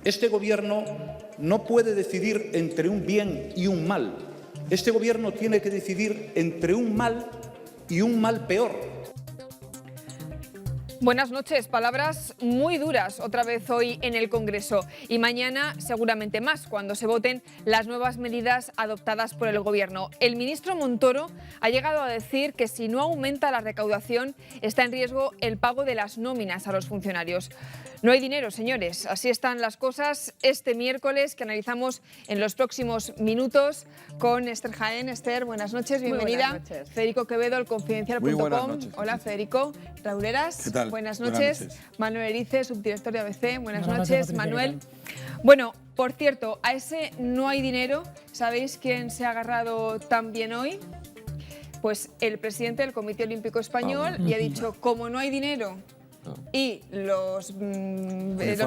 Este Gobierno no puede decidir entre un bien y un mal. Este Gobierno tiene que decidir entre un mal y un mal peor. Buenas noches. Palabras muy duras otra vez hoy en el Congreso y mañana seguramente más cuando se voten las nuevas medidas adoptadas por el Gobierno. El ministro Montoro ha llegado a decir que si no aumenta la recaudación está en riesgo el pago de las nóminas a los funcionarios. No hay dinero, señores. Así están las cosas este miércoles, que analizamos en los próximos minutos con Esther Jaén. Esther, buenas noches, bienvenida. Muy buenas noches. Federico Quevedo, el Confidencial.com. Hola, Federico. Raúl Heras. ¿Qué tal? Buenas noches. Buenas noches. Manuel Erice, subdirector de ABC. Buenas noches, Patricia, Manuel. ¿qué tal? Bueno, por cierto, a ese no hay dinero, ¿sabéis quién se ha agarrado también hoy? Pues el presidente del Comité Olímpico Español y ha dicho, como no hay dinero y los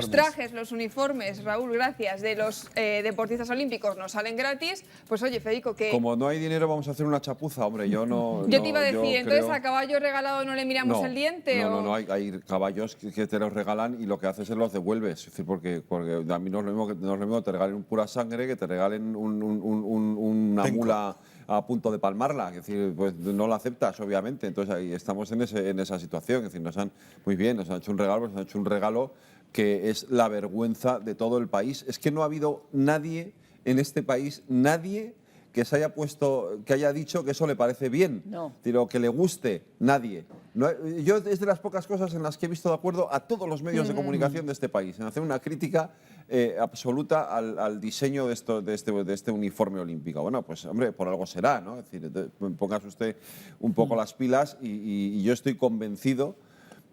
trajes, los uniformes, Raúl, gracias, de los deportistas olímpicos nos salen gratis, pues oye, Federico, que... Como no hay dinero, vamos a hacer una chapuza, hombre. Yo te iba a decir, entonces creo... ¿a caballo regalado no le miramos el diente? No, hay caballos que te los regalan y lo que haces es los devuelves. Es decir, porque a mí no es lo mismo que te regalen un pura sangre que te regalen una mula a punto de palmarla. Es decir, pues no la aceptas, obviamente. Entonces ahí estamos en esa situación. Es decir, nos han hecho un regalo, nos han hecho un regalo que es la vergüenza de todo el país. Es que no ha habido nadie en este país, nadie que se haya puesto, que haya dicho que eso le parece bien, o que le guste, nadie. Yo es de las pocas cosas en las que he visto de acuerdo a todos los medios de comunicación de este país, en hacer una crítica absoluta al diseño de este uniforme olímpico. Bueno, pues hombre, por algo será, ¿no? Es decir, póngase usted un poco las pilas y yo estoy convencido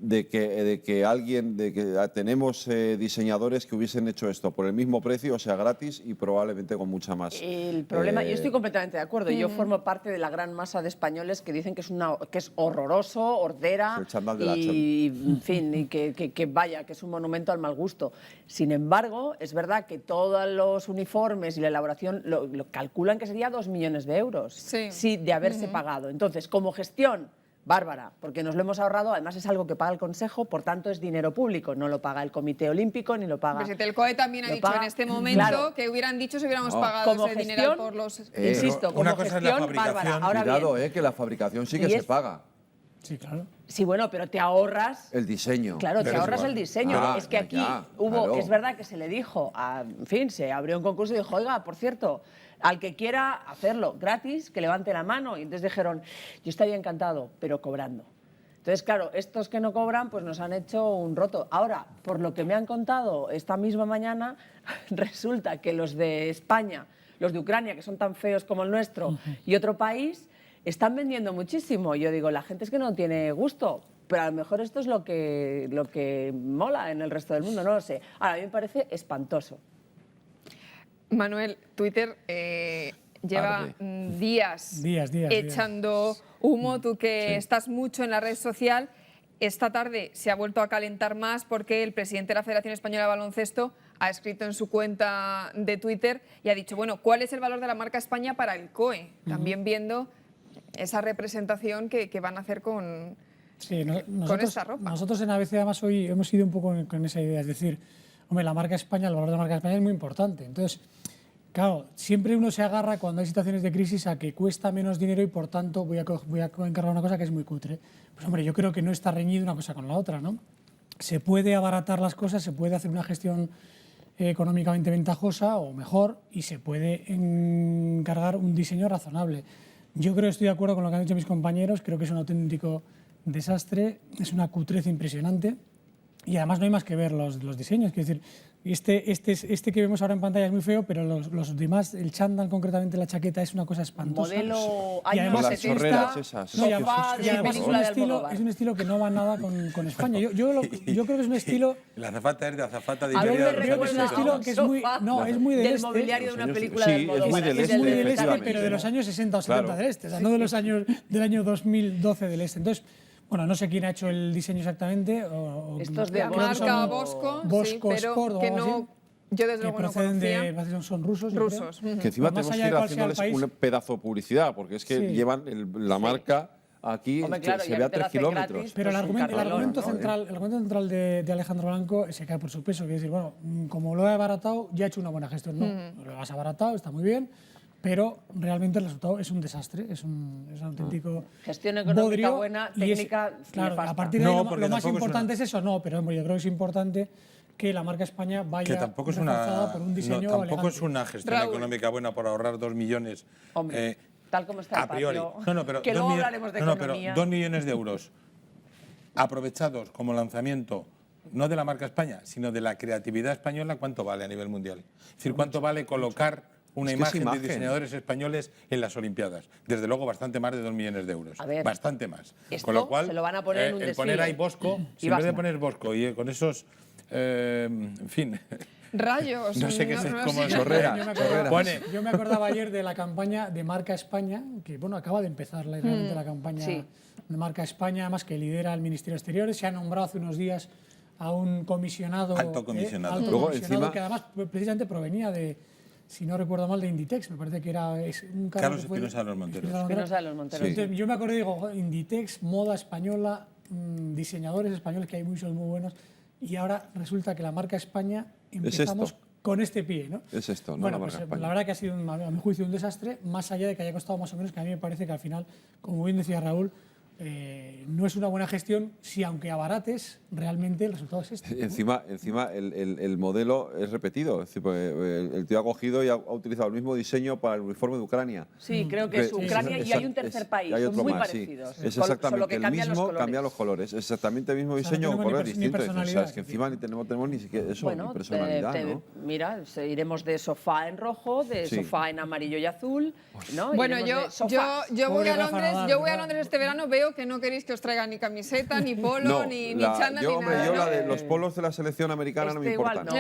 de que tenemos diseñadores que hubiesen hecho esto por el mismo precio, o sea, gratis y probablemente con mucha más. El problema, yo estoy completamente de acuerdo. Yo formo parte de la gran masa de españoles que dicen que es horroroso, ordera el chándal de la y en fin, y que vaya, que es un monumento al mal gusto. Sin embargo, es verdad que todos los uniformes y la elaboración lo calculan que sería 2 millones de euros sí, de haberse pagado. Entonces, como gestión, bárbara, porque nos lo hemos ahorrado, además es algo que paga el Consejo, por tanto es dinero público, no lo paga el Comité Olímpico ni lo paga... Pues el COE también ha dicho en este momento que hubieran dicho si hubiéramos pagado como ese gestión, dinero por los... insisto, como gestión, bárbara. Ahora Cuidado, bien, que la fabricación sí que se paga. Sí, claro. Sí, bueno, pero te ahorras... El diseño. Claro, te ahorras el diseño. Es que aquí hubo, es verdad que se le dijo, en fin, se abrió un concurso y dijo, oiga, por cierto, al que quiera hacerlo gratis, que levante la mano. Y entonces dijeron, yo estaría encantado, pero cobrando. Entonces, claro, estos que no cobran pues nos han hecho un roto. Ahora, por lo que me han contado esta misma mañana, resulta que los de España, los de Ucrania, que son tan feos como el nuestro, y otro país, están vendiendo muchísimo. Yo digo, la gente es que no tiene gusto, pero a lo mejor esto es lo que mola en el resto del mundo, no lo sé. Ahora, a mí me parece espantoso. Manuel, Twitter lleva días echando humo, tú que estás mucho en la red social. Esta tarde se ha vuelto a calentar más porque el presidente de la Federación Española de Baloncesto ha escrito en su cuenta de Twitter y ha dicho, bueno, ¿cuál es el valor de la marca España para el COE? También viendo esa representación que van a hacer con esta ropa. Nosotros en ABC además hoy hemos ido un poco con esa idea, es decir, hombre, la marca España, el valor de la marca España es muy importante. Entonces, claro, siempre uno se agarra cuando hay situaciones de crisis a que cuesta menos dinero y por tanto voy a encargar una cosa que es muy cutre. Pues hombre, yo creo que no está reñido una cosa con la otra, ¿no? Se puede abaratar las cosas, se puede hacer una gestión económicamente ventajosa o mejor y se puede encargar un diseño razonable. Yo creo que estoy de acuerdo con lo que han dicho mis compañeros, creo que es un auténtico desastre, es una cutrez impresionante y además no hay más que ver los diseños, quiero decir, este que vemos ahora en pantalla es muy feo, pero los demás, el chándal concretamente, la chaqueta, es una cosa espantosa. Modelo y años además 70, es un estilo que no va nada con España. Yo creo que es un estilo... La azafata es de azafata de creo que es un estilo que es muy... No, es muy del este. mobiliario de una película sí, del Almodóvar. es muy del Es muy del este, efectivamente. pero de los años 60 o 70 del este, o sea, no de los años del año 2012 del este. Entonces, bueno, no sé quién ha hecho el diseño exactamente. Estos de la marca Bosco, sí, pero Sport, que no... Yo desde que luego no proceden conocía. son rusos. Rusos. Que encima Más tenemos que allá ir de cuál sea el haciéndoles país. un pedazo de publicidad, porque es que llevan la marca Aquí Hombre, claro, se y ve a aquí te lo 3 hacen kilómetros. gratis. Pero el Pues un argumento, carrerón, ¿no? central de Alejandro Blanco se cae por su peso, que es decir, bueno, como lo he abaratado, ya he hecho una buena gestión. No, lo has abaratado, está muy bien, pero realmente el resultado es un desastre, es un auténtico Gestión económica bodrio, buena, y es- técnica claro, nefasta. a partir de No, ahí porque lo más tampoco es importante una- es eso, no, pero hombre, yo creo que es importante que la marca España Que vaya tampoco es reforzada por un diseño tampoco es elegante. una gestión Raúl. económica buena por ahorrar 2 millones. Hombre, tal como está el a priori. patio, No, pero que luego hablaremos de pero economía. 2 millones de euros aprovechados como lanzamiento no de la marca España, sino de la creatividad española, ¿cuánto vale a nivel mundial? Es decir, ¿cuánto vale colocar una Es que es imagen de imagen. diseñadores españoles en las Olimpiadas? Desde luego, bastante más de 2 millones de euros. A ver, bastante más. esto Con lo cual, se lo van a poner en un el poner desfile. ahí Bosco, Y si en vez de basta. poner Bosco y con esos, en fin, Rayos. no sé qué es, cómo sé. Yo me acordaba ayer de la campaña de Marca España, que bueno, acaba de empezar realmente la campaña sí. de Marca España, además que lidera el Ministerio de Exteriores. Se ha nombrado hace unos días a un comisionado. Alto comisionado. alto Luego, comisionado, encima- que además precisamente provenía de, si no recuerdo mal, de Inditex. Me parece que era un cargo Carlos que fue Espinosa de los Monteros. Espinosa de los Monteros. Sí. Entonces, yo me acuerdo y digo, "Joder, Inditex, moda española, diseñadores españoles, que hay muchos muy buenos, y ahora resulta que la marca España empezamos esto. con este pie, ¿no? Es esto, ¿no? Bueno, La pues marca España. la verdad que ha sido, a mi juicio, un desastre, más allá de que haya costado más o menos, que a mí me parece que al final, como bien decía Raúl, no es una buena gestión si, aunque abarates, realmente el resultado es este. ¿no? Encima el modelo es repetido. Es decir, porque el tío ha cogido y ha utilizado el mismo diseño para el uniforme de Ucrania. Sí, creo que es Sí, Ucrania y hay un tercer país. y hay Son otro muy más, sí. parecidos. Es Solo exactamente que el cambian los mismo, colores. cambia los colores. Es exactamente el mismo O sea, diseño no con tenemos colores ni distintos. O sea, personalidad. es que encima tenemos ni siquiera eso, Bueno, ni personalidad, ¿no? mira, iremos de sofá en rojo, de Sí. sofá en amarillo y azul, ¿no? Bueno, Iremos de sofás. yo voy Pobre a Rafa Londres, Nadal, yo voy a ¿verdad? Londres este verano, veo que no queréis que os traiga ni camiseta, ni polo, No, ni la- chándal, yo, ni hombre, nada. yo ¿no? la de los polos de la selección americana no me Igual importa.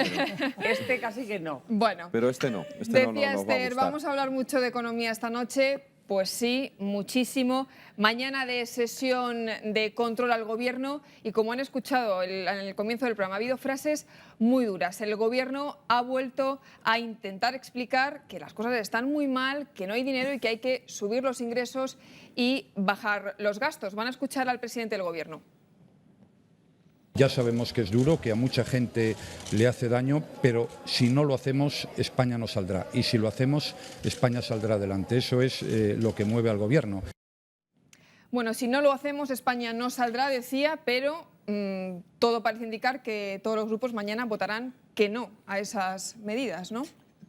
no. Este casi que no. Bueno, Pero este no. Este no decía nos va a Esther, gustar. vamos a hablar mucho de economía esta noche. Pues sí, muchísimo. Mañana de sesión de control al Gobierno y como han escuchado en el comienzo del programa, ha habido frases muy duras. El Gobierno ha vuelto a intentar explicar que las cosas están muy mal, que no hay dinero y que hay que subir los ingresos y bajar los gastos. Van a escuchar al presidente del Gobierno. Ya sabemos que es duro, que a mucha gente le hace daño, pero si no lo hacemos, España no saldrá. Y si lo hacemos, España saldrá adelante. Eso es lo que mueve al Gobierno. Bueno, si no lo hacemos, España no saldrá, decía, pero todo parece indicar que todos los grupos mañana votarán que no a esas medidas, ¿no?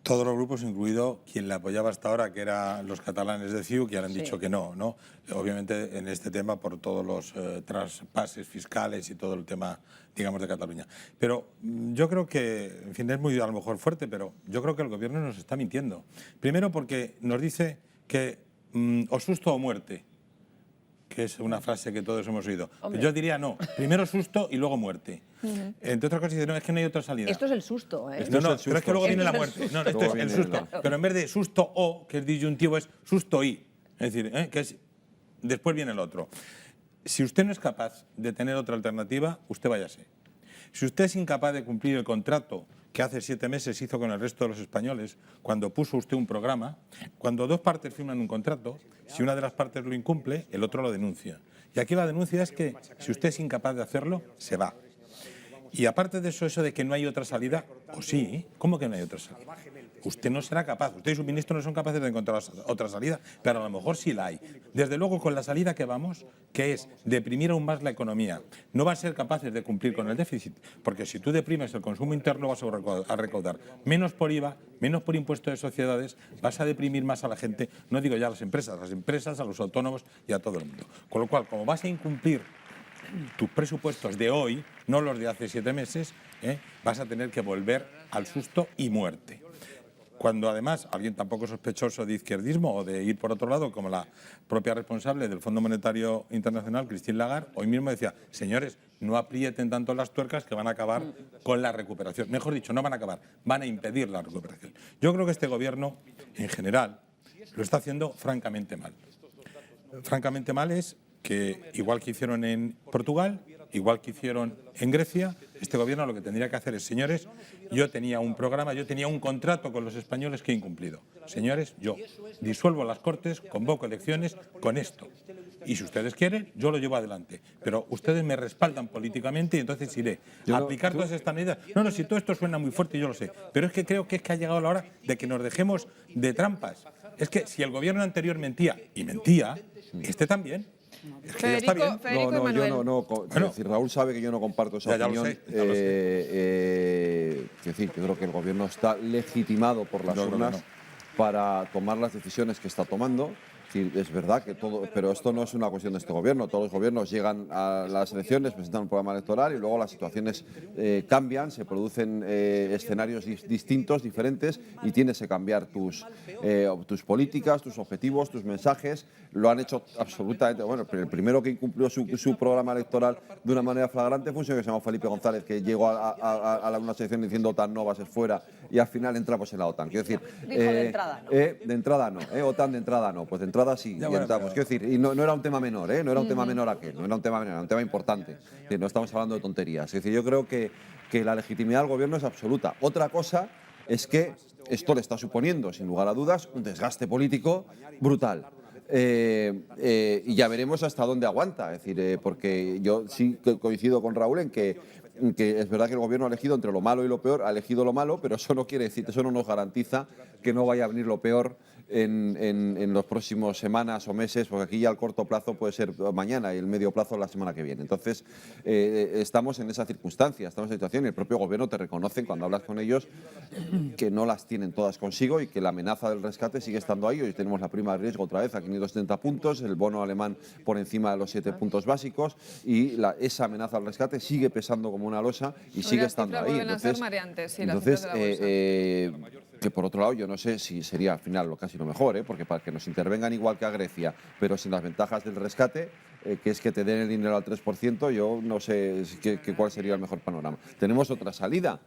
Todos los grupos, incluido quien le apoyaba hasta ahora, que eran los catalanes de CiU, que han dicho que no, ¿no? Obviamente en este tema por todos los traspases fiscales y todo el tema, digamos, de Cataluña. Pero yo creo que, en fin, es muy a lo mejor fuerte, pero yo creo que el Gobierno nos está mintiendo. Primero porque nos dice que o susto o muerte, que es una frase que todos hemos oído. Yo diría no, primero susto y luego muerte. Entre otras cosas, dice, no, es que no hay otra salida. Esto es el susto, ¿eh? No, no, es el pero es que susto. luego viene la Esto es el muerte. No, susto. esto es el Luego susto. viene Pero en vez de susto o, que es disyuntivo, es susto y. Es decir, que es, después viene el otro. Si usted no es capaz de tener otra alternativa, usted váyase. Si usted es incapaz de cumplir el contrato que hace 7 meses hizo con el resto de los españoles, cuando puso usted un programa, cuando dos partes firman un contrato, si una de las partes lo incumple, el otro lo denuncia. Y aquí la denuncia es que si usted es incapaz de hacerlo, se va. Y aparte de eso de que no hay otra salida, o sí, ¿cómo que no hay otra salida? Usted no será capaz, usted y su ministro no son capaces de encontrar otra salida, pero a lo mejor sí la hay. Desde luego, con la salida que vamos, que es deprimir aún más la economía, no va a ser capaces de cumplir con el déficit, porque si tú deprimes el consumo interno vas a recaudar menos por IVA, menos por impuesto de sociedades, vas a deprimir más a la gente, no digo ya a las empresas, a los autónomos y a todo el mundo. Con lo cual, como vas a incumplir tus presupuestos de hoy, no los de hace 7 meses, vas a tener que volver al susto y muerte. Cuando además alguien tampoco sospechoso de izquierdismo o de ir por otro lado, como la propia responsable del Fondo Monetario Internacional, Christine Lagarde, hoy mismo decía, señores, no aprieten tanto las tuercas que van a acabar con la recuperación. Mejor dicho, no van a acabar, van a impedir la recuperación. Yo creo que este gobierno, en general, lo está haciendo francamente mal. Francamente mal es que, igual que hicieron en Portugal, igual que hicieron en Grecia, este gobierno lo que tendría que hacer es, señores, yo tenía un programa, yo tenía un contrato con los españoles que he incumplido. Señores, yo disuelvo las Cortes, convoco elecciones con esto. y si ustedes quieren, yo lo llevo adelante. Pero ustedes me respaldan políticamente y entonces iré a aplicar todas estas medidas. No, si todo esto suena muy fuerte, yo lo sé. Pero es que creo que ha llegado la hora de que nos dejemos de trampas. Es que si el gobierno anterior mentía, y mentía, este también. Es que ya está bien. Federico y Manuel. Es decir, Raúl sabe que yo no comparto esa opinión. Ya lo Es decir, yo creo que el gobierno está legitimado por las urnas para tomar las decisiones que está tomando. Es verdad que todo, pero esto no es una cuestión de este gobierno. Todos los gobiernos llegan a las elecciones, presentan un programa electoral y luego las situaciones cambian, se producen escenarios distintos, diferentes, y tienes que cambiar tus políticas, tus objetivos, tus mensajes. Lo han hecho absolutamente. Bueno, el primero que incumplió su programa electoral de una manera flagrante fue un señor que se llamó Felipe González, que llegó a una sección diciendo OTAN no, vas fuera, y al final entramos en la OTAN. Quiero decir, dijo de entrada no. De entrada no, OTAN de entrada no, pues de entrada sí, y entramos. Quiero decir, y no era un tema menor, no era un tema menor aquel, no era un tema menor, era un tema importante. Es decir, no estamos hablando de tonterías. Es decir, yo creo que la legitimidad del gobierno es absoluta. Otra cosa es que esto le está suponiendo, sin lugar a dudas, un desgaste político brutal. Y ya veremos hasta dónde aguanta. Es decir, porque yo sí coincido con Raúl en que es verdad que el gobierno ha elegido entre lo malo y lo peor, ha elegido lo malo, pero eso no quiere decir, eso no nos garantiza que no vaya a venir lo peor en los próximos semanas o meses, porque aquí ya el corto plazo puede ser mañana y el medio plazo la semana que viene. Entonces, estamos en esa circunstancia, estamos en esa situación y el propio gobierno te reconoce cuando hablas con ellos que no las tienen todas consigo y que la amenaza del rescate sigue estando ahí. Hoy tenemos la prima de riesgo otra vez a 570 puntos, el bono alemán por encima de los 7 puntos básicos y esa amenaza al rescate sigue pesando como una losa y sigue estando ahí. Entonces, que por otro lado yo no sé si sería al final casi lo mejor, porque para que nos intervengan igual que a Grecia, pero sin las ventajas del rescate, que es que te den el dinero al 3%, yo no sé cuál sería el mejor panorama. Tenemos otra salida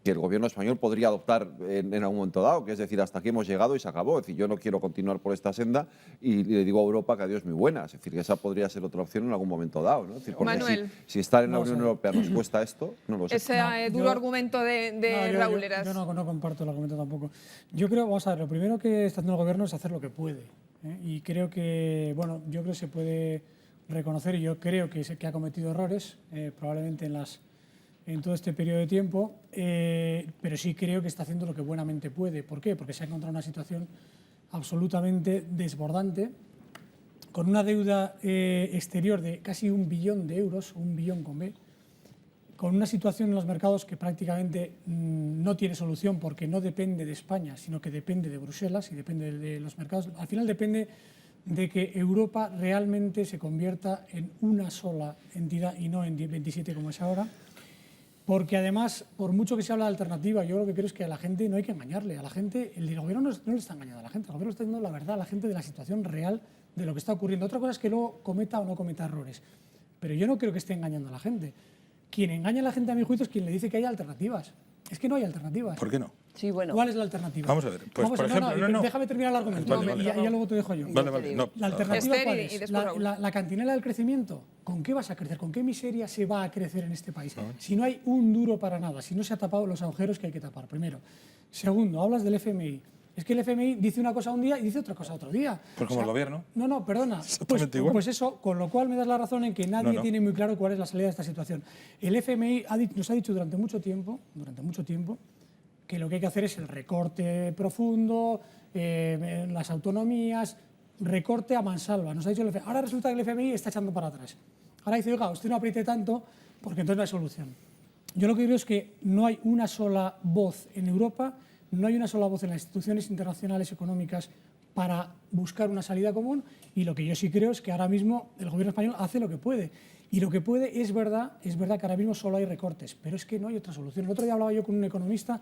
que el gobierno español podría adoptar en algún momento dado, que es decir, hasta aquí hemos llegado y se acabó. Es decir, yo no quiero continuar por esta senda y le digo a Europa que adiós muy buena. Es decir, que esa podría ser otra opción en algún momento dado, ¿no? Es decir, porque Manuel, si estar en la Unión Europea nos cuesta esto, no lo sé. Ese duro argumento de Raúl Eras. Yo no comparto el argumento tampoco. Yo creo, vamos a ver, lo primero que está haciendo el gobierno es hacer lo que puede. Y creo que, bueno, yo creo que se puede reconocer y yo creo que ha cometido errores, probablemente en todo este periodo de tiempo, pero sí creo que está haciendo lo que buenamente puede. ¿Por qué? Porque se ha encontrado una situación absolutamente desbordante, con una deuda exterior de casi 1 billón de euros, 1 billón con B, con una situación en los mercados que prácticamente no tiene solución porque no depende de España, sino que depende de Bruselas y depende de los mercados. Al final depende de que Europa realmente se convierta en una sola entidad y no en 27 como es ahora. Porque además, por mucho que se habla de alternativa, yo lo que creo es que a la gente no hay que engañarle. A la gente, el gobierno no le está engañando a la gente, el gobierno está dando la verdad a la gente de la situación real de lo que está ocurriendo. Otra cosa es que luego cometa o no cometa errores. Pero yo no creo que esté engañando a la gente. Quien engaña a la gente, a mi juicio, es quien le dice que hay alternativas. Es que no hay alternativas. ¿Por qué no? Sí, bueno. ¿Cuál es la alternativa? Vamos a ver. Pues, por ejemplo, déjame terminar el argumento y ya luego te dejo yo. Vale. No. ¿La alternativa Esther cuál y es? después Raúl. La cantinela del crecimiento. ¿Con qué vas a crecer? ¿Con qué miseria se va a crecer en este país? Si no hay un duro para nada, si no se ha tapado los agujeros que hay que tapar, primero. Segundo, hablas del FMI. Es que el FMI dice una cosa un día y dice otra cosa otro día. Pues como el gobierno. No, perdona. Exactamente igual. Pues eso, con lo cual me das la razón en que nadie tiene muy claro cuál es la salida de esta situación. El FMI nos ha dicho durante mucho tiempo, que lo que hay que hacer es el recorte profundo, las autonomías, recorte a mansalva. Nos ha dicho el FMI. Ahora resulta que el FMI está echando para atrás. Ahora dice, oiga, usted no apriete tanto porque entonces no hay solución. Yo lo que creo es que no hay una sola voz en Europa, no hay una sola voz en las instituciones internacionales económicas para buscar una salida común y lo que yo sí creo es que ahora mismo el gobierno español hace lo que puede. Y lo que puede es verdad que ahora mismo solo hay recortes, pero es que no hay otra solución. El otro día hablaba yo con un economista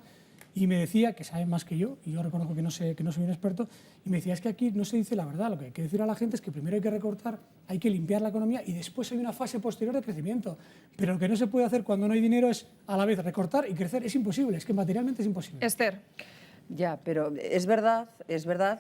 y me decía, que sabe más que yo, y yo reconozco que no soy un experto, y me decía, es que aquí no se dice la verdad, lo que hay que decir a la gente es que primero hay que recortar, hay que limpiar la economía y después hay una fase posterior de crecimiento. Pero lo que no se puede hacer cuando no hay dinero es a la vez recortar y crecer, es imposible, es que materialmente es imposible. Esther. Ya, pero es verdad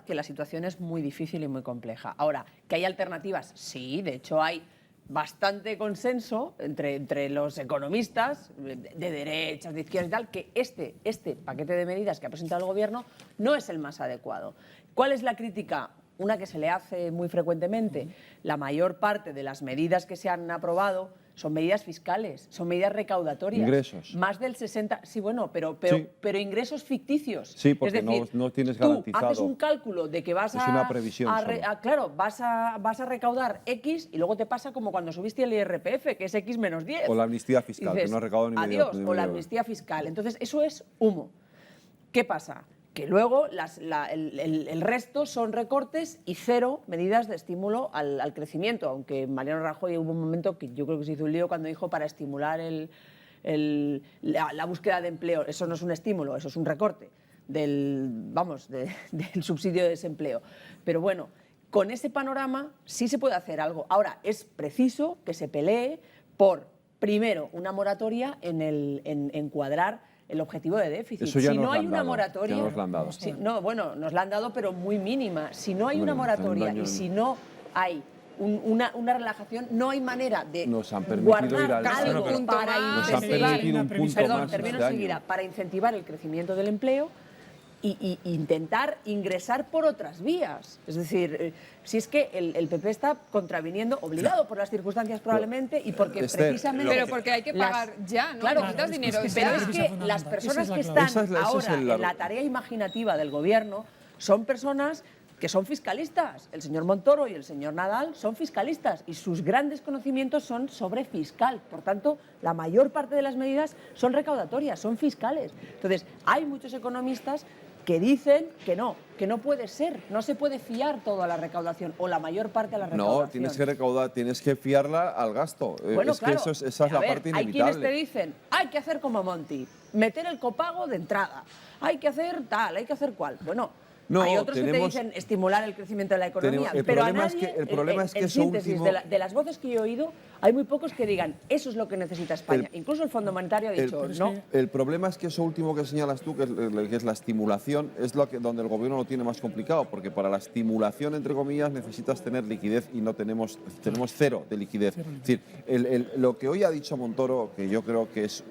que la situación es muy difícil y muy compleja. Ahora, ¿que hay alternativas? Sí, de hecho hay bastante consenso entre los economistas de derechas, de izquierdas y tal, que este paquete de medidas que ha presentado el Gobierno no es el más adecuado. ¿Cuál es la crítica? una que se le hace muy frecuentemente. La mayor parte de las medidas que se han aprobado son medidas fiscales, son medidas recaudatorias. Ingresos. Más del 60%. Sí, bueno, pero ingresos ficticios. Sí, porque es decir, no tienes garantizado. Tú haces un cálculo de que vas Es una previsión claro, vas a recaudar X y luego te pasa como cuando subiste el IRPF, que es X menos 10. O la amnistía fiscal, dices, que no ha recaudado ni medio. adiós, o la amnistía fiscal. Entonces, eso es humo. ¿Qué pasa? Que luego el resto son recortes y cero medidas de estímulo al crecimiento, aunque Mariano Rajoy hubo un momento que yo creo que se hizo un lío cuando dijo para estimular la búsqueda de empleo. Eso no es un estímulo, eso es un recorte del subsidio de desempleo. Pero bueno, con ese panorama sí se puede hacer algo. Ahora, es preciso que se pelee por, primero, una moratoria en encuadrar el objetivo de déficit. Eso ya si nos no la hay han una dado, moratoria, ya nos la han dado. bueno, nos la han dado, pero muy mínima. Si no hay una moratoria y si no hay una relajación, no hay manera de nos han permitido ir guardar al algo punto para más. Nos han permitido un punto Perdón, más termino este enseguida. año. Para incentivar el crecimiento del empleo y intentar ingresar por otras vías. Es decir, si es que el PP está contraviniendo, obligado por las circunstancias probablemente, y porque Esther, precisamente... Pero porque hay que pagar ya, ¿no? Claro, Necesitas dinero. pero es esa que es las la personas clave. que Esa están es la- ese es ahora el- en la tarea imaginativa del gobierno son personas que son fiscalistas. El señor Montoro y el señor Nadal son fiscalistas y sus grandes conocimientos son sobre fiscal. Por tanto, la mayor parte de las medidas son recaudatorias, son fiscales. Entonces, hay muchos economistas que dicen que no puede ser, no se puede fiar todo a la recaudación o la mayor parte a la recaudación. No, tienes que recaudar, tienes que fiarla al gasto. Bueno, es claro. que esa es la A ver, parte hay quienes te inevitable. dicen, hay que hacer como Monti, meter el copago de entrada, hay que hacer tal, hay que hacer cual. Bueno, No, hay otros que te tenemos- dicen estimular el crecimiento de la economía, el pero a problema es nadie, que- el problema es que en eso síntesis, último- de las voces que yo he oído, hay muy pocos que digan, eso es lo que necesita España. Incluso el Fondo Monetario ha dicho, no. El problema es que eso último que señalas tú, que es la estimulación, es donde el gobierno lo tiene más complicado, porque para la estimulación, entre comillas, necesitas tener liquidez y no tenemos cero de liquidez. Es decir, lo que hoy ha dicho Montoro, que yo creo que es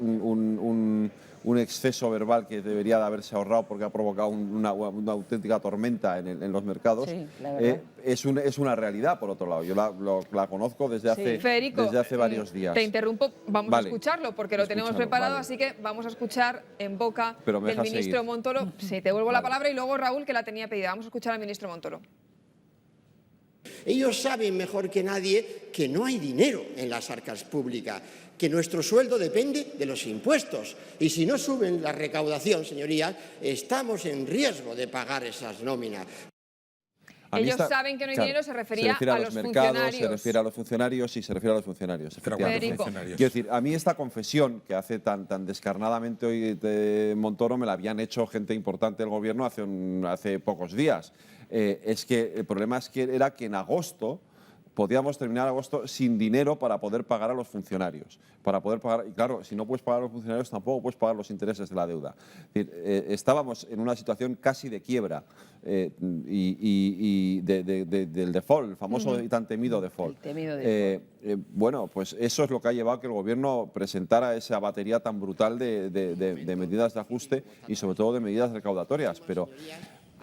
un exceso verbal que debería de haberse ahorrado porque ha provocado una auténtica tormenta en los mercados, Sí, la verdad. es una realidad, por otro lado. Yo la conozco desde Federico, hace varios días. te interrumpo, vamos Vale. a escucharlo porque lo tenemos Escúchalo, preparado, vale. así que vamos a escuchar en boca Pero me del dejas ministro seguir. Montoro. Sí, te vuelvo la Vale. palabra y luego Raúl, que la tenía pedida. Vamos a escuchar al ministro Montoro. Ellos saben mejor que nadie que no hay dinero en las arcas públicas, que nuestro sueldo depende de los impuestos. Y si no suben la recaudación, señorías, estamos en riesgo de pagar esas nóminas. A mí Ellos saben que no hay dinero, se refería refiere a los los mercados, funcionarios. se refiere a los funcionarios y se refiere a los funcionarios. efectivamente. Federico. Quiero decir, a mí esta confesión que hace tan descarnadamente hoy de Montoro me la habían hecho gente importante del gobierno hace pocos días. Es que el problema era que en agosto podíamos terminar agosto sin dinero para poder pagar a los funcionarios. Y claro, si no puedes pagar a los funcionarios, tampoco puedes pagar los intereses de la deuda. Es decir, estábamos en una situación casi de quiebra y del default, el famoso y tan temido default. El temido default. Bueno, pues eso es lo que ha llevado a que el gobierno presentara esa batería tan brutal de medidas de ajuste y sobre todo de medidas recaudatorias. Pero,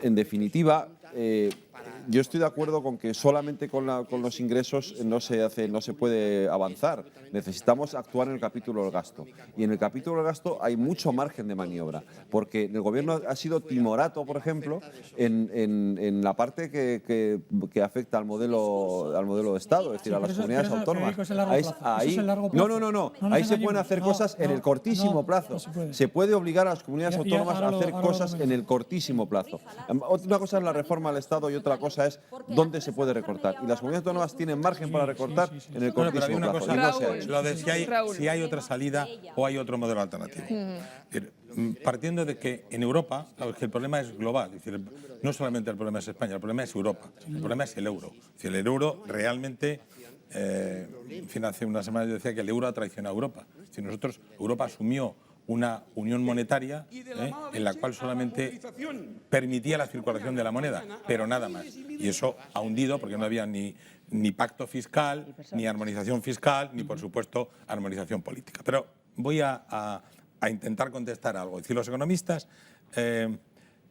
en definitiva, yo estoy de acuerdo con que solamente con los ingresos no se puede avanzar. Necesitamos actuar en el capítulo del gasto. Y en el capítulo del gasto hay mucho margen de maniobra, porque el gobierno ha sido timorato, por ejemplo, en la parte que afecta al modelo de Estado, es decir, a las comunidades autónomas. Federico, es el largo plazo. Eso es el largo No, plazo. no. No nos Ahí se pueden engañemos. hacer No, cosas en no, el cortísimo no, plazo. no se puede. Se puede obligar a las comunidades Ya, autónomas a ahora hacer lo cosas en veremos. el cortísimo plazo. Una cosa es la reforma al Estado y otra cosa es dónde se puede recortar. Y las comunidades autónomas tienen margen para recortar en el Bueno, pero había cortísimo una plazo. cosa, Y no se ha Raúl. hecho. lo de Raúl. si hay otra salida o hay otro modelo alternativo. Es decir, partiendo de que en Europa, claro, es que el problema es global, es decir, no solamente el problema es España, el problema es Europa, el problema es el euro. Es decir, el euro realmente, en fin, hace unas semanas yo decía que el euro ha traicionado a Europa. Es decir, Europa asumió una unión monetaria en la cual solamente permitía la circulación de la moneda, pero nada más. Y eso ha hundido porque no había ni pacto fiscal, ni armonización fiscal, ni por supuesto armonización política. Pero voy a intentar contestar algo. Es decir, los economistas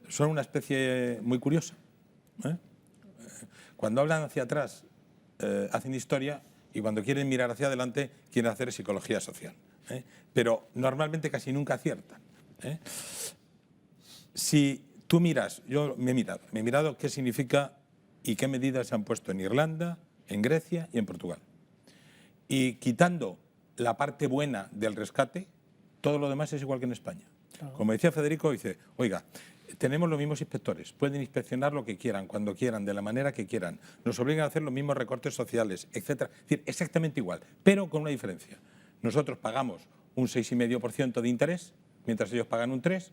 son una especie muy curiosa. cuando hablan hacia atrás hacen historia y cuando quieren mirar hacia adelante quieren hacer psicología social. Pero normalmente casi nunca aciertan. Si tú miras, yo me he mirado qué significa y qué medidas se han puesto en Irlanda, en Grecia y en Portugal. Y quitando la parte buena del rescate, todo lo demás es igual que en España. Claro. Como decía Federico, dice, oiga, tenemos los mismos inspectores, pueden inspeccionar lo que quieran, cuando quieran, de la manera que quieran, nos obligan a hacer los mismos recortes sociales, etc. Es decir, exactamente igual, pero con una diferencia. Nosotros pagamos un 6,5% de interés, mientras ellos pagan un 3%,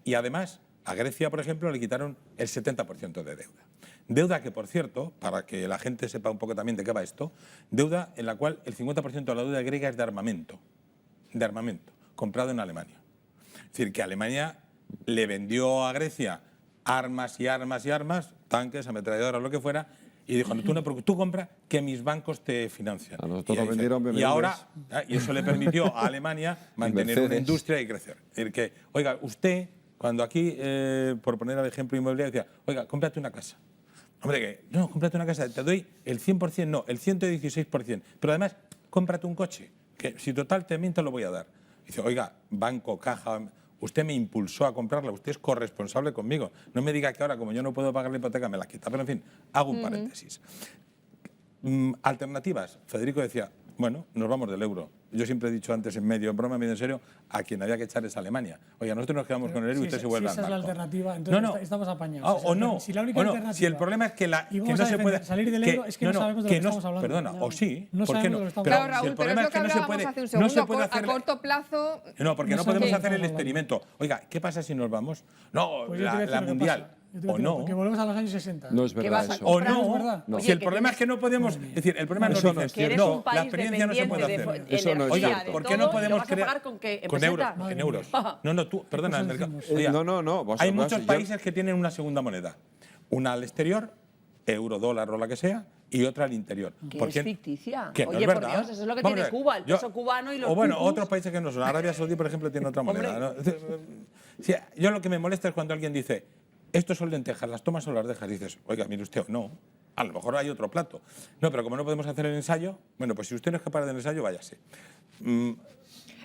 y además a Grecia, por ejemplo, le quitaron el 70% de deuda. Deuda que, por cierto, para que la gente sepa un poco también de qué va esto, deuda en la cual el 50% de la deuda griega es de armamento, comprado en Alemania. Es decir, que Alemania le vendió a Grecia armas y armas y armas, tanques, ametralladoras, lo que fuera, y dijo, no, tú no, porque tú compras que mis bancos te financian. A nosotros nos vendieron BMWs. Y ahora, y eso le permitió a Alemania mantener una industria y crecer. Es decir, que, oiga, usted, cuando aquí, por poner el ejemplo inmobiliario, decía, oiga, cómprate una casa. Hombre, que no, cómprate una casa, te doy el 100%, no, el 116%. Pero además, cómprate un coche, que si total también te lo voy a dar. Dice, oiga, banco, caja, usted me impulsó a comprarla, usted es corresponsable conmigo. No me diga que ahora, como yo no puedo pagar la hipoteca, me la quita. Pero en fin, hago un paréntesis. Alternativas. Federico decía, bueno, nos vamos del euro. Yo siempre he dicho antes, en medio, en broma, medio en serio, a quien había que echar es Alemania. Oye, nosotros nos quedamos con el euro y usted se vuelve al Si esa banco. es la alternativa, entonces estamos apañados. O no. Si la única alternativa, si el problema es que, no se puede salir del euro, es que no sabemos de lo que estamos hablando. Perdona, o sí, no ¿por qué no? Claro, Raúl, pero es lo que hablábamos hace un segundo, a corto plazo... No, porque no podemos hacer el experimento. Oiga, ¿qué pasa si nos vamos? No, pues la mundial. O no. Porque volvemos a los años 60. No es verdad eso. O no. ¿Es verdad? No. Si el problema es que no podemos... Es decir, el problema no es que no, la experiencia no se puede hacer. Eso no es Oiga, cierto. ¿por qué no podemos crear... ¿Con qué? Con euros. En euros. No, tú, perdona, el mercado. No. Hay muchos países que tienen una segunda moneda. Una al exterior, euro, dólar o la que sea, y otra al interior. Que es ficticia. Que no Oye, es por verdad. Dios, eso es lo que tiene Cuba, el peso cubano y los O bueno, cucús. otros países que no son. Arabia Saudí, por ejemplo, tiene otra moneda. ¿no? Sí, yo lo que me molesta es cuando alguien dice, estos son lentejas, las tomas o las dejas. Dices, oiga, mire usted, no. A lo mejor hay otro plato. No, pero como no podemos hacer el ensayo, bueno, pues si usted no es capaz del ensayo, váyase.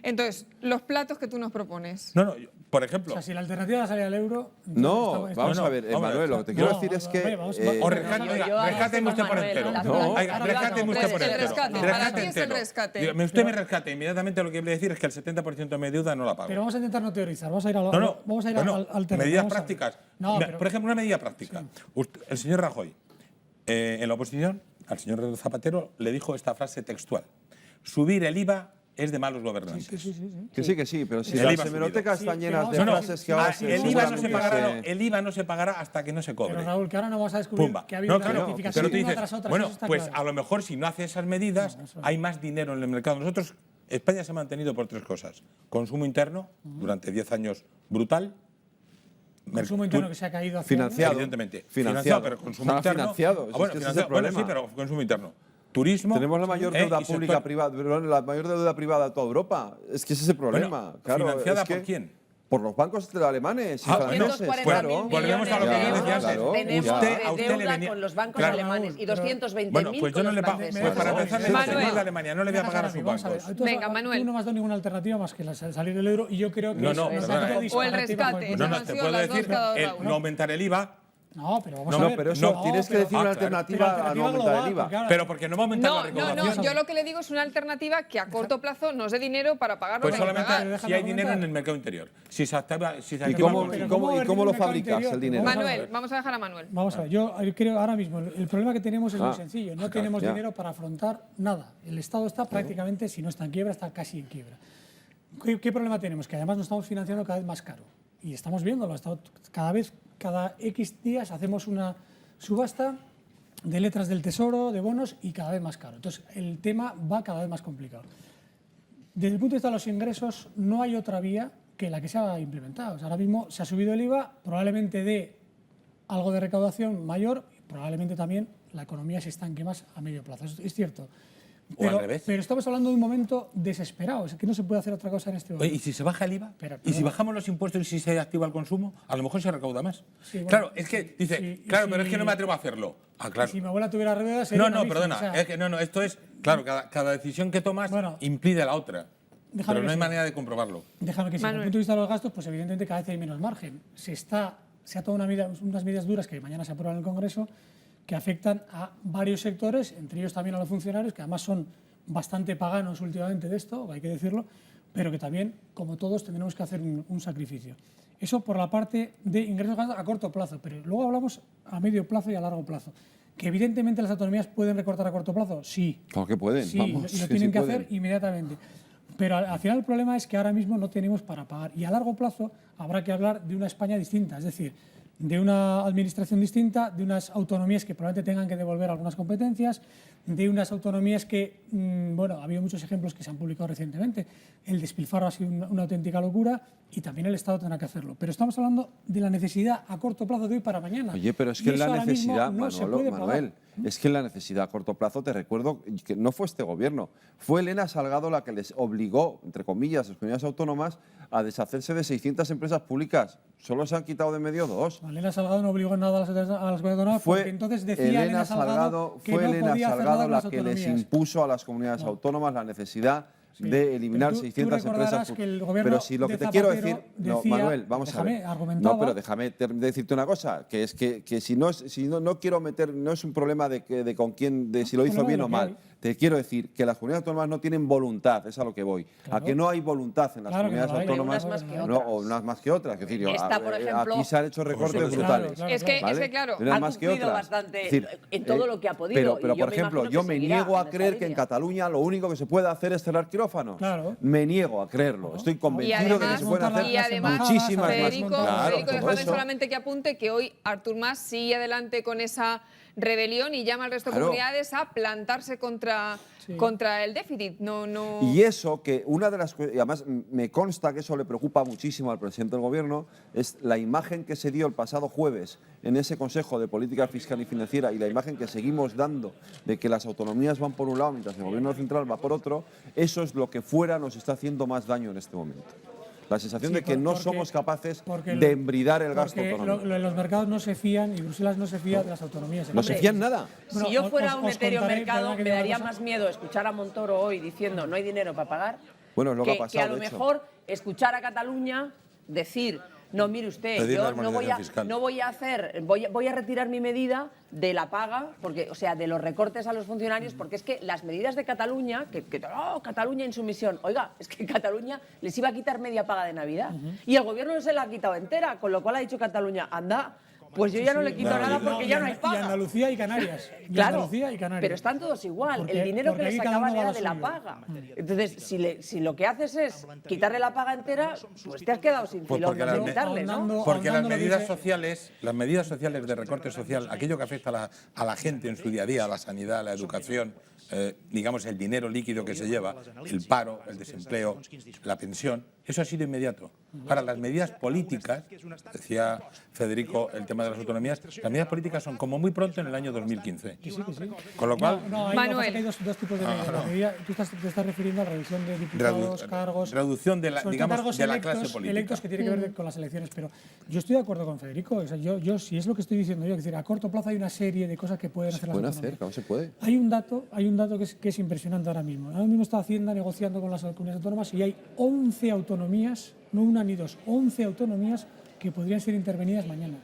Entonces, los platos que tú nos propones. No, por ejemplo... O sea, si la alternativa es salir al euro... No, vamos a ver, Manuel, lo que te quiero decir es que... O rescáteme usted por entero. Rescáteme usted por entero. Para ti es el rescate. Usted me rescate. Inmediatamente lo que voy a decir es que el 70% de mi deuda no la pago. Pero vamos a intentar no teorizar, vamos a ir al terreno. Medidas prácticas. No, por ejemplo, una medida práctica. El señor Rajoy, en la oposición, al señor Zapatero le dijo esta frase textual. Subir el IVA es de malos gobernantes. Que sí, pero si las hemerotecas están llenas de frases que ahora el IVA no se pagará hasta que no se cobre. Pero Raúl, que ahora no vamos a descubrir que ha habido una rectificación una tras otra. Bueno, pues a lo mejor si no hace esas medidas hay más dinero en el mercado. Nosotros, España se ha mantenido por tres cosas. Consumo interno, durante 10 años, brutal. Consumo interno que se ha caído hacia financiado, evidentemente. Financiado, pero consumo interno. Financiado, Bueno, ese es el problema. Sí, pero consumo interno. Turismo. Tenemos la mayor deuda pública privada, la mayor deuda privada de toda Europa. Es que ese es el problema. Bueno, claro, ¿financiada es que por quién? Por los bancos alemanes y franceses. Claro, volvemos a lo que yo decía antes. Tenemos deuda con los bancos alemanes y 220.000 pues yo no le pago. Pues para empezar, de Alemania no le voy a pagar a sus bancos. Venga, Manuel. Tú no me has dado ninguna alternativa más que salir del euro y yo creo que o el rescate. No, te puedo decir no aumentar el IVA. No, pero vamos a ver. Pero eso tienes que decir una alternativa a no aumentar el IVA. Pero porque no va a aumentar la recaudación. No, yo lo que le digo es una alternativa que a corto plazo nos dé dinero para pagar lo pues que hay que pagar. solamente si hay dinero en el mercado interior. ¿Y cómo lo fabricas el dinero? Manuel, vamos a dejar a Manuel. Vamos a ver, yo creo ahora mismo, el problema que tenemos es muy sencillo. No tenemos dinero para afrontar nada. El Estado está prácticamente, si no está en quiebra, está casi en quiebra. ¿Qué problema tenemos? Que además nos estamos financiando cada vez más caro. Y estamos viéndolo. Cada X días hacemos una subasta de letras del Tesoro, de bonos, y cada vez más caro. Entonces, el tema va cada vez más complicado. Desde el punto de vista de los ingresos, no hay otra vía que la que se ha implementado. O sea, ahora mismo se ha subido el IVA, probablemente dé algo de recaudación mayor, y probablemente también la economía se estanque más a medio plazo. Es cierto. o al revés. Pero estamos hablando de un momento desesperado, es que no se puede hacer otra cosa en este momento. Oye, ¿y si se baja el IVA? Pero, ¿Y si bajamos los impuestos y si se activa el consumo? A lo mejor se recauda más. Sí, bueno, claro, es que dice, sí, claro, sí. pero es que no me atrevo a hacerlo. Ah, claro. Si mi abuela tuviera ruedas sería No, una bici, perdona, o sea, es que no, esto es, claro, cada decisión que tomas impide la otra. Pero no hay manera de comprobarlo. Déjame que sí, desde el punto de vista de los gastos, pues evidentemente cada vez hay menos margen. Se ha tomado unas medidas duras que mañana se aprueban en el Congreso que afectan a varios sectores, entre ellos también a los funcionarios, que además son bastante paganos últimamente de esto, hay que decirlo, pero que también, como todos, tendremos que hacer un sacrificio. Eso por la parte de ingresos a corto plazo, pero luego hablamos a medio plazo y a largo plazo. ¿Que evidentemente las autonomías pueden recortar a corto plazo? Sí. Claro que pueden, sí, vamos. y lo tienen que hacer inmediatamente. Pero al final el problema es que ahora mismo no tenemos para pagar. Y a largo plazo habrá que hablar de una España distinta, es decir, de una administración distinta, de unas autonomías que probablemente tengan que devolver algunas competencias, de unas autonomías que, bueno, ha habido muchos ejemplos que se han publicado recientemente. El despilfarro ha sido una auténtica locura y también el Estado tendrá que hacerlo. Pero estamos hablando de la necesidad a corto plazo de hoy para mañana. Oye, pero es que Y la eso ahora mismo necesidad, no se puede Manuel, pagar. es que la necesidad a corto plazo, te recuerdo que no fue este gobierno, fue Elena Salgado la que les obligó, entre comillas, a las comunidades autónomas a deshacerse de 600 empresas públicas. Solo se han quitado de medio 2. Elena Salgado no obligó en nada a las comunidades autónomas porque entonces decía Elena Salgado que no podía hacer nada con las la que les autonomías. impuso a las comunidades autónomas la necesidad de eliminar 600 empresas. Que el gobierno pero si lo que de te quiero Zapatero decir, no, decía, Manuel, vamos a ver. No, pero déjame decirte una cosa, que es que si no quiero meter, no es un problema de con quién, de si lo hizo bien o mal. Te quiero decir que las comunidades autónomas no tienen voluntad, es a lo que voy. Claro. A que no hay voluntad en las comunidades autónomas. Unas más que No, otras. o unas más que otras. Es decir, Esta, por ejemplo, aquí se han hecho recortes brutales. Claro, Es que, ¿vale? claro, Unas ha más que cumplido otras. bastante Es decir, en todo lo que ha podido. Pero y yo por me ejemplo, imagino yo que me seguirá niego a en esta creer que en línea. Cataluña lo único que se puede hacer es cerrar quirófanos. Claro. Me niego a creerlo. Estoy convencido de que se pueden hacer y además, muchísimas Federico, más. Claro, Federico, todo déjame eso. solamente que apunte que hoy Artur Mas sigue adelante con esa rebelión y llama al resto de Claro. comunidades a plantarse contra el déficit. No. Y eso, que una de las cosas, y además me consta que eso le preocupa muchísimo al presidente del Gobierno, es la imagen que se dio el pasado jueves en ese Consejo de Política Fiscal y Financiera y la imagen que seguimos dando de que las autonomías van por un lado mientras el Gobierno central va por otro. Eso es lo que fuera nos está haciendo más daño en este momento. La sensación de que no somos capaces de embridar el gasto autonómico. Los mercados no se fían y Bruselas no se fía de las autonomías. No se fían nada. Bueno, Si yo fuera un os etéreo contaré, mercado, perdona que me diga daría una cosa. más miedo escuchar a Montoro hoy diciendo no hay dinero para pagar, Bueno, es lo que ha que a pasado, lo de hecho. mejor escuchar a Cataluña decir no, mire usted, Pedir la yo no voy armonización fiscal. voy a retirar mi medida de la paga, porque, o sea, de los recortes a los funcionarios, porque es que las medidas de Cataluña, Cataluña insumisión, oiga, es que Cataluña les iba a quitar media paga de Navidad y el gobierno no se la ha quitado entera, con lo cual ha dicho Cataluña, anda, pues yo ya no le quito nada porque ya no hay paga. Y Andalucía y Canarias. Claro, Andalucía y Canarias. pero están todos igual. Porque- el dinero que porque les aquí cada sacaban uno va era a de lo la suyo. paga. Entonces, si lo que haces es quitarle la paga entera, pues te has quedado sin Pues filón porque de las quitarle, ¿no? Porque las ahondando lo que medidas dice- sociales, de recorte social, aquello que afecta a la gente en su día a día, a la sanidad, a la educación, digamos el dinero líquido que se lleva, el paro, el desempleo, la pensión, eso ha sido inmediato. Ahora, las medidas políticas, decía Federico el tema de las autonomías, las medidas políticas son como muy pronto en el año 2015. Con lo cual, No, ahí Manuel. hay dos tipos de medidas. La medida- tú te estás refiriendo a la reducción de diputados, cargos. reducción de la, sobre todo digamos, cargos de la electos, clase política. electos que tiene que ver con las elecciones. Pero yo estoy de acuerdo con Federico. O sea, yo si es lo que estoy diciendo yo, es decir, a corto plazo hay una serie de cosas que pueden hacer las Pueden autonomías. hacer, claro, se puede. Hay un dato que es impresionante ahora mismo. Ahora mismo está Hacienda negociando con las comunidades autónomas y hay 11 autonomías, no una ni dos, 11 autonomías que podrían ser intervenidas mañana.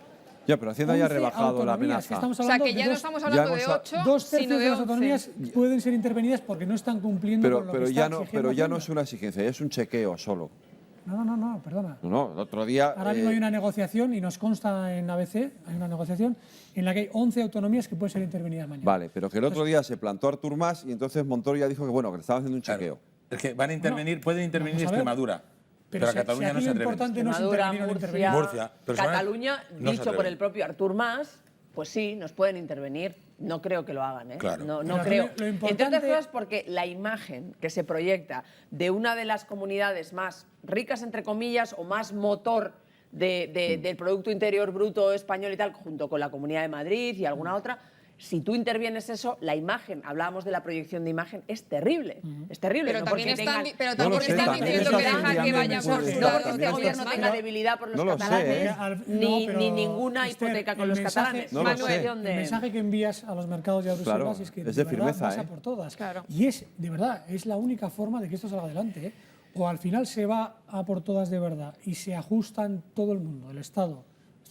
Ya, pero Hacienda ya ha 11 rebajado la autonomías, que amenaza. estamos O sea, hablando que de ya no dos- estamos hablando ya de hemos- 8, Dos sino tercios de de las 11. autonomías pueden ser intervenidas porque no están cumpliendo con lo Pero que ya está no, exigiendo pero ya no es Hacienda. una exigencia, es un chequeo solo. No, perdona. No, el otro día. Ahora mismo hay una negociación y nos consta en ABC, hay una negociación en la que hay 11 autonomías que pueden ser intervenidas mañana. Vale, pero que el otro día se plantó Artur Mas y entonces Montoro ya dijo que bueno, que le estaban haciendo un Claro. chequeo. Es que van a intervenir, pueden intervenir vamos a ver. Extremadura, pero a si- Cataluña si no aquí se lo atreven. importante no es Extremadura, intervenir o no Murcia, intervenir. Murcia, pero se van a- Cataluña, no se dicho por atreven. el propio Artur Mas, pues sí, nos pueden intervenir. No creo que lo hagan, ¿eh? Claro. No Pero aquí creo. lo importante- Entre otras cosas porque la imagen que se proyecta de una de las comunidades más ricas, entre comillas, o más motor del Producto Interior Bruto español y tal, junto con la Comunidad de Madrid y alguna otra, Si tú intervienes eso, la imagen, hablábamos de la proyección de imagen, es terrible. Es terrible. Pero no también porque están, tengan- pero No también lo sé, están también diciendo que eso deja que también vaya puede por ser. No porque todos este los gobierno demás. tenga debilidad por los No lo sé, catalanes, ni ninguna hipoteca con los catalanes. No lo sé. Cuestión El de- mensaje que envías a los mercados y a Bruselas Claro, es que es de verdad firmeza, vas a ¿eh? por todas. Claro. Y es, de verdad, es la única forma de que esto salga adelante. ¿eh? O al final se va a por todas de verdad y se ajustan todo el mundo, el Estado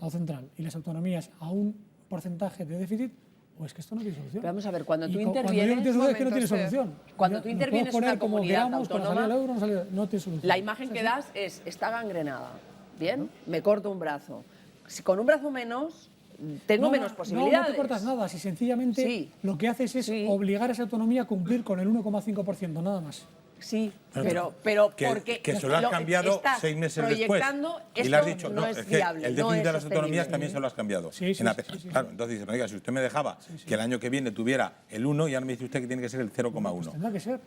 central y las autonomías a un porcentaje de déficit, o es que esto no tiene solución. Pero vamos a ver, cuando tú Y cuando intervienes- digo que no tiene solución, es que no tiene Momentos, solución. Cuando Ya, tú nos intervienes podemos poner una como comunidad queramos con la salida del euro, no tiene solución. La imagen que das es, está gangrenada. Bien, me corto un brazo. Si con un brazo menos, tengo menos posibilidades. No te cortas nada, si sencillamente Sí. lo que haces es Sí. obligar a esa autonomía a cumplir con el 1,5%, nada más. Sí, Pero pero que, porque que se lo has cambiado estás 6 meses después. proyectando, Y le has esto dicho, no es es que viable, el no déficit es de las autonomías sostenible. también se lo has cambiado. Sí, sí, En la sí, PESA. sí. Claro, entonces dice, oiga, si usted me dejaba que el año que viene tuviera el 1, y ahora me dice usted que tiene que ser el 0,1. Tendrá que ser.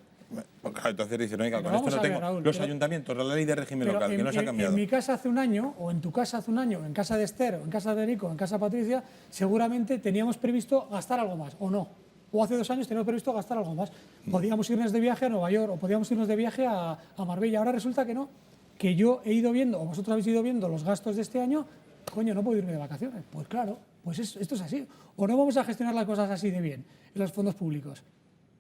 Pues claro, entonces dice, oiga, Pero con esto vamos no a ver, tengo Raúl, los pero- ayuntamientos, la ley de régimen Pero local, que no se ha cambiado. en mi casa hace un año, o en tu casa hace un año, en casa de Esther, o en casa de Erico, o en casa de Patricia, seguramente teníamos previsto gastar algo más, o no. O hace 2 años teníamos previsto gastar algo más. Podíamos irnos de viaje a Nueva York, o podíamos irnos de viaje a Marbella. Ahora resulta que no, que yo he ido viendo, o vosotros habéis ido viendo los gastos de este año, coño, no puedo irme de vacaciones. Pues claro, pues esto es así. O no vamos a gestionar las cosas así de bien en los fondos públicos.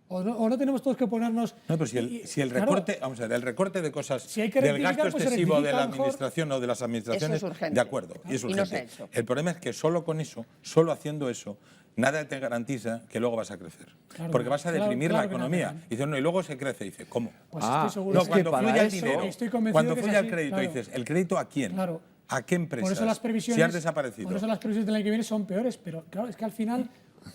O no tenemos todos que ponernos... No, pero si el claro, recorte, vamos a ver, el recorte de cosas Si hay que del rectificar, gasto pues se excesivo de rectifica la a lo mejor. administración o de las administraciones, Eso es urgente. de acuerdo, y es Y urgente. no se ha hecho. El problema es que solo con eso, solo haciendo eso, nada te garantiza que luego vas a crecer. Claro, Porque vas a claro, deprimir claro la que no, economía. claro. Y dices, no, y luego se crece. Y dice, ¿cómo? Pues estoy seguro. No, es que cuando para fluya el eso- dinero, Estoy convencido cuando que es fluya el así, crédito, claro. dices, ¿el crédito a quién? Claro. ¿A qué empresas? Por eso las previsiones, Si has desaparecido. Por eso las previsiones del año que viene son peores, pero claro, es que al final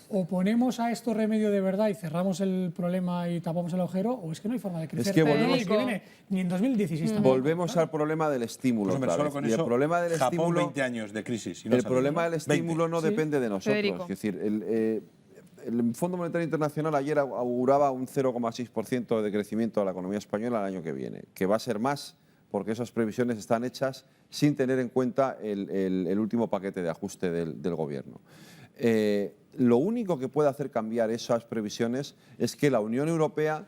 o ponemos a esto remedio de verdad y cerramos el problema y tapamos el agujero, o es que no hay forma de crecer. que ni el año volvemos- que viene, ni en 2016 tampoco. Volvemos al problema del estímulo. Pues, hombre, otra solo vez. con Y eso, el problema del Japón, estímulo, 20 años de crisis. y no el sale. problema del 20. estímulo no depende de nosotros. Federico. Es decir, el Fondo Monetario Internacional ayer auguraba un 0,6% de crecimiento a la economía española el año que viene, que va a ser más porque esas previsiones están hechas sin tener en cuenta el último paquete de ajuste del Gobierno. Lo único que puede hacer cambiar esas previsiones es que la Unión Europea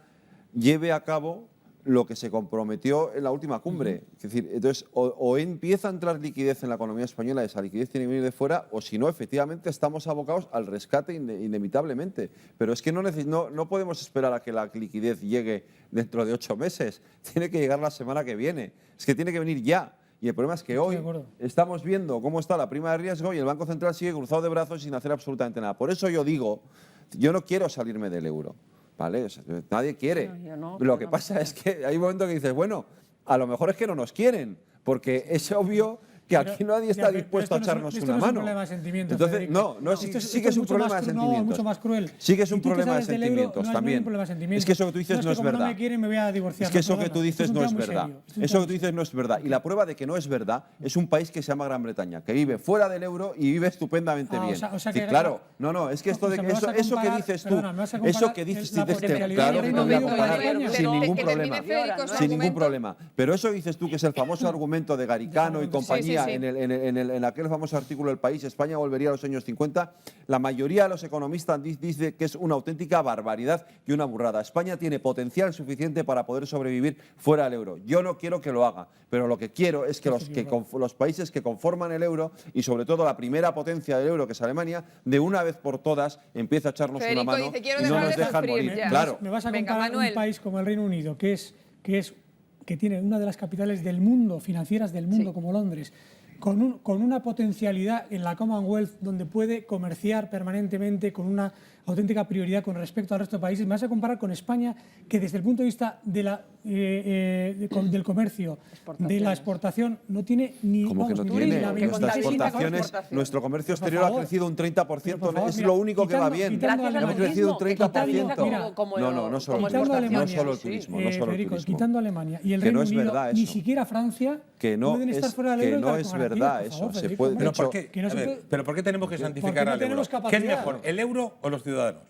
lleve a cabo lo que se comprometió en la última cumbre. Es decir, entonces, o empieza a entrar liquidez en la economía española, esa liquidez tiene que venir de fuera, o si no, efectivamente, estamos abocados al rescate inevitablemente. Pero es que no podemos esperar a que la liquidez llegue dentro de 8 meses. Tiene que llegar la semana que viene. Es que tiene que venir ya. Y el problema es que hoy estamos viendo cómo está la prima de riesgo y el Banco Central sigue cruzado de brazos sin hacer absolutamente nada. Por eso yo digo, yo no quiero salirme del euro. ¿Vale? O sea, nadie quiere. No, yo no, Lo que no. pasa es que hay un momento que dices, bueno, a lo mejor es que no nos quieren, porque es obvio que Pero, aquí nadie ya, está pero dispuesto a esto no es echarnos esto una no es un mano. problema de sentimientos, Entonces, Federico. sí, Esto sí que es un mucho problema de más sentimientos. mucho más cruel. Sí que es Y un tú te problema de sales del euro, sentimientos no es también. un problema de sentimientos. Es que eso que tú dices es no que es como verdad. no me quieren, me voy a divorciar. Es que eso que perdona. tú Esto dices un no tema es muy verdad. serio. Esto es un Eso tema que tú dices no es verdad. Y la prueba de que no es verdad es un país que se llama Gran Bretaña, que vive fuera del euro y vive estupendamente Ah, o bien. sea Sí, que- claro, no, es que esto o de sea, que me vas a eso que comparar- dices tú, perdona, me vas a eso comparar que dices, la potencialidad claro del que te Reino voy a Unido comparar con España. sin ningún que problema. termine Federico su Sin ningún argumento. problema. Pero eso dices tú que es el famoso argumento de Garicano y compañía Sí. en aquel famoso artículo del País, España volvería a los años 50. La mayoría de los economistas dice que es una auténtica barbaridad y una burrada. España tiene potencial suficiente para poder sobrevivir fuera del euro. Yo no quiero que lo haga, pero lo que quiero es que los países que conforman el euro y sobre todo la primera potencia del euro, que es Alemania, de una vez por todas empieza a echarnos Federico una mano dice, "Quiero y no dejar nos de dejan sufrir morir. ya". Claro. Me vas a Venga, comparar Manuel. un país como el Reino Unido, que tiene una de las capitales del mundo, financieras del mundo, como Londres, con una potencialidad en la Commonwealth donde puede comerciar permanentemente con una auténtica prioridad con respecto al resto de países. Me vas a comparar con España, que desde el punto de vista de del comercio, de la exportación, no tiene ni... Como que no ni tiene. la Nuestras milésima exportaciones, nuestro comercio Por exterior ha favor. crecido un Pero, 30%. por favor, Es mira, lo único que va bien. quitando Gracias al Hemos crecido un turismo, que utiliza 30%. como- No solo como el turismo, exportación. no solo el Sí, turismo, no solo el Federico, turismo. quitando Alemania y el Que Reino no es Unido, verdad ni eso. siquiera Francia Que no pueden estar es- fuera del que euro no con es garantías, verdad por eso. favor, Se Federico, puede- hombre. ¿Pero por qué? Que no A se ver, puede- ¿pero por qué tenemos que porque santificar no al euro? tenemos ¿Qué es capacidad. mejor, el euro o los ciudadanos?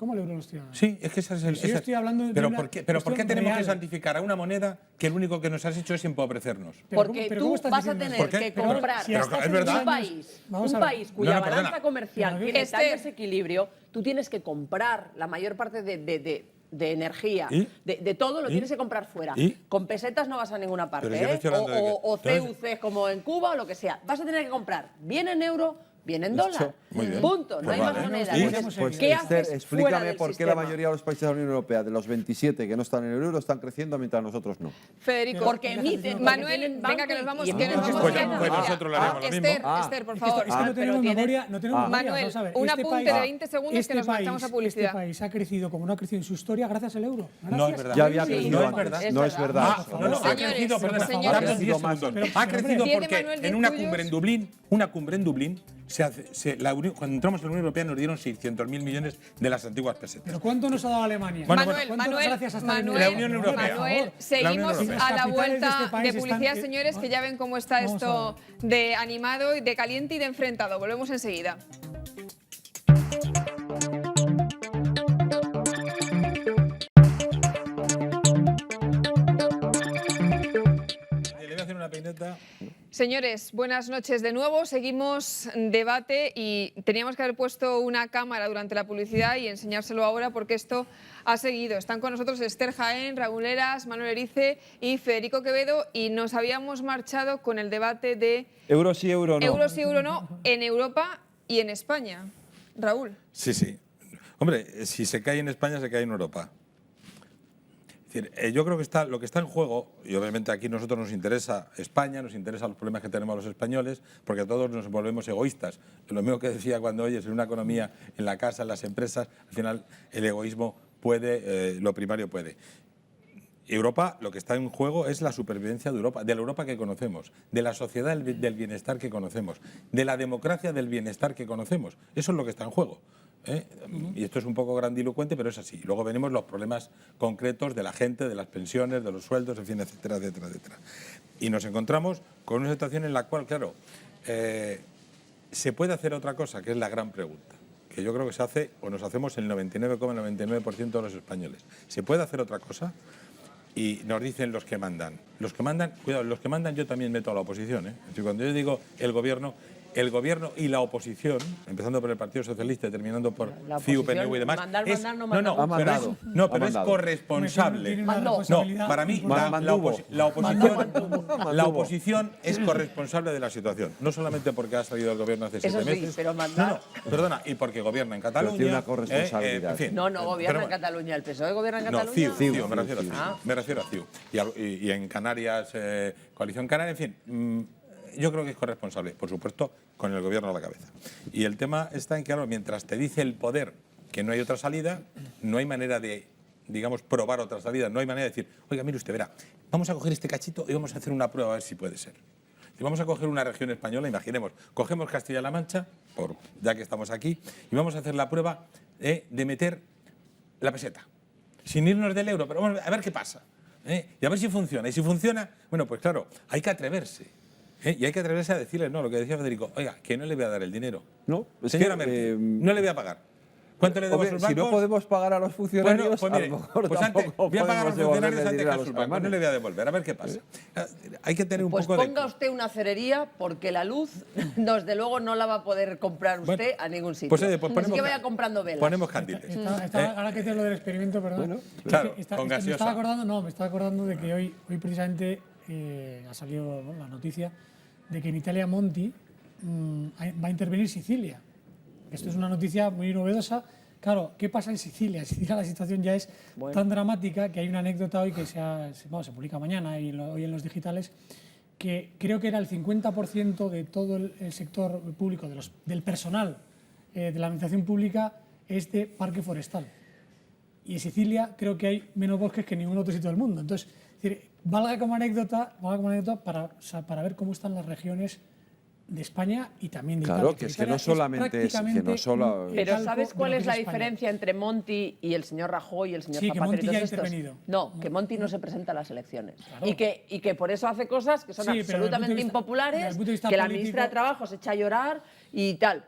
¿Cómo el euro lo estoy hablando? Sí, es que ese es el... Si yo estoy hablando de pero una ¿por qué tenemos que real. santificar a una moneda que lo único que nos has hecho es empobrecernos? Porque pero tú ¿cómo estás vas a diciendo tener eso? que Pero comprar si hasta hace es verdad. dos un años- vamos a ver. país cuya No, balanza perdona. comercial Pero, tiene tal Esther. desequilibrio, tú tienes que comprar la mayor parte de energía, ¿Y? de todo lo ¿Y? tienes que comprar fuera. ¿Y? Con pesetas no vas a ninguna parte, Pero yo no ¿eh? estoy hablando de que- O entonces- CUC como en Cuba o lo que sea. Vas a tener que comprar bien en euro, bien en dólar. Muy bien. Punto, no Pues hay más vale. moneda. ¿Y? Entonces, Pues ¿qué Esther, haces fuera explícame del por qué sistema? la mayoría de los países de la Unión Europea, de los 27 que no están en el euro, están creciendo mientras nosotros no. Federico. Porque emiten, porque Manuel, tienen venga, banco que nos vamos, y que nos emiten vamos Pues, ya. pues nosotros le haremos lo mismo. Esther, por favor. Es que no tenemos pero tiene- memoria. No tenemos memoria. Manuel, Vamos a ver, un este apunte país- de 20 segundos que nos marchamos a publicidad. Este país ha crecido como no ha crecido en su historia gracias al euro. No es verdad. Ya había Sí, crecido no es antes. verdad. No es verdad. Ah, eso. no, ha Señores, crecido, perdona, señores. ha crecido 10 segundos. Pero, Ha crecido Diez de porque Manuel, en 10 una tuyos. cumbre en Dublín, cuando entramos en la Unión Europea nos dieron 600.000 millones de las antiguas pesetas. ¿Pero cuánto nos ha dado Alemania? Bueno, ¿Cuánto gracias a estar en La Unión Europea. Manuel, La seguimos Unión Europea. a la Las capitales de vuelta este de país publicidad, están- señores, que ya ven cómo está Vamos esto a de animado, y de caliente y de enfrentado. Volvemos enseguida. Le voy a hacer una peineta. Señores, buenas noches de nuevo. Seguimos debate y teníamos que haber puesto una cámara durante la publicidad y enseñárselo ahora porque esto ha seguido. Están con nosotros Esther Jaén, Raúl Heras, Manuel Erice y Federico Quevedo y nos habíamos marchado con el debate de Euro sí, euro no. euro sí, euro no en Europa y en España. Raúl. Sí, sí. Hombre, si se cae en España, se cae en Europa. Es decir, yo creo que lo que está en juego, y obviamente aquí a nosotros nos interesa España, nos interesan los problemas que tenemos los españoles, porque todos nos volvemos egoístas. Lo mismo que decía cuando oyes en una economía, en la casa, en las empresas, al final el egoísmo puede, lo primario puede. Europa, lo que está en juego es la supervivencia de Europa, de la Europa que conocemos, de la sociedad del bienestar que conocemos, de la democracia del bienestar que conocemos. Eso es lo que está en juego. Y esto es un poco grandilocuente, pero es así. Luego venimos los problemas concretos de la gente, de las pensiones, de los sueldos, en fin, etcétera, etcétera, etcétera. Y nos encontramos con una situación en la cual, claro, se puede hacer otra cosa, que es la gran pregunta, que yo creo que se hace o nos hacemos el 99,99% de los españoles. ¿Se puede hacer otra cosa? Y nos dicen los que mandan. Los que mandan, cuidado, los que mandan yo también meto a la oposición. Es decir, cuando yo digo el gobierno y la oposición, empezando por el Partido Socialista y terminando por La CiU, oposición, PNV y demás, mandar, es, mandar, no no, mandar. no, Ha mandado. pero es Ha mandado. corresponsable. Tiene una Mandó. responsabilidad No, para mí importante. la oposición es corresponsable de la situación. No solamente porque ha salido del gobierno hace Eso 7 sí, meses. pero mandar. No, perdona, y porque gobierna en Cataluña. tiene una corresponsabilidad. en fin, No, no gobierna pero en Cataluña. ¿El PSOE gobierna en no, Cataluña? CiU, me refiero a CiU. Ah. Me refiero a CiU. Y en Canarias, Coalición Canaria, en fin, yo creo que es corresponsable, por supuesto, con el gobierno a la cabeza. Y el tema está en que, claro, mientras te dice el poder que no hay otra salida, no hay manera de, digamos, probar otra salida, no hay manera de decir, oiga, mire usted, verá, vamos a coger este cachito y vamos a hacer una prueba a ver si puede ser. Y vamos a coger una región española, imaginemos, cogemos Castilla-La Mancha, ya que estamos aquí, y vamos a hacer la prueba de meter la peseta, sin irnos del euro, pero vamos a ver qué pasa. Y a ver si funciona. Y si funciona, bueno, pues claro, hay que atreverse. Y hay que atreverse a decirle, no, lo que decía Federico, oiga, que no le voy a dar el dinero. No, es Señora que, Merkel, no le voy a pagar. ¿Cuánto le debo a Hombre, sus si bancos? no podemos pagar a los funcionarios, Pues mire, a lo mejor pues antes, tampoco voy a pagar a los podemos funcionarios devolverle antes que dinero a a sus los bancos. No alemanes. le voy a devolver, a ver qué pasa. Hay que tener un Pues poco ponga de... usted una cerería porque la luz, desde luego, no la va a poder comprar usted Bueno, a ningún sitio. pues, pues Así ponemos que vaya comprando velas. Ponemos candiles. Ahora que te lo del experimento, perdón. Bueno, claro, Es que con me gaseosa. estaba acordando de que hoy precisamente ha salido la noticia de que en Italia Monti va a intervenir Sicilia. Esto es una noticia muy novedosa. Claro, ¿qué pasa en Sicilia? En Sicilia la situación ya es tan dramática que hay una anécdota hoy que se publica mañana y hoy en los digitales, que creo que era el 50% de todo el sector público, del personal de la administración pública, es de parque forestal. Y en Sicilia creo que hay menos bosques que en ningún otro sitio del mundo. Entonces, es decir, valga como anécdota para ver cómo están las regiones de España y también de Italia. Claro, que es que no solamente es que no solo... Pero calco ¿sabes de cuál lo es que la España. diferencia entre Monti y el señor Rajoy y el señor Sí, que Zapatero? Monti y ya todos ha estos? intervenido. No, que Monti no se presenta a las elecciones. Claro. Y que por eso hace cosas que son Sí, pero desde el punto absolutamente de vista- desde impopulares, el punto de vista que la político- ministra de Trabajo se echa a llorar y tal.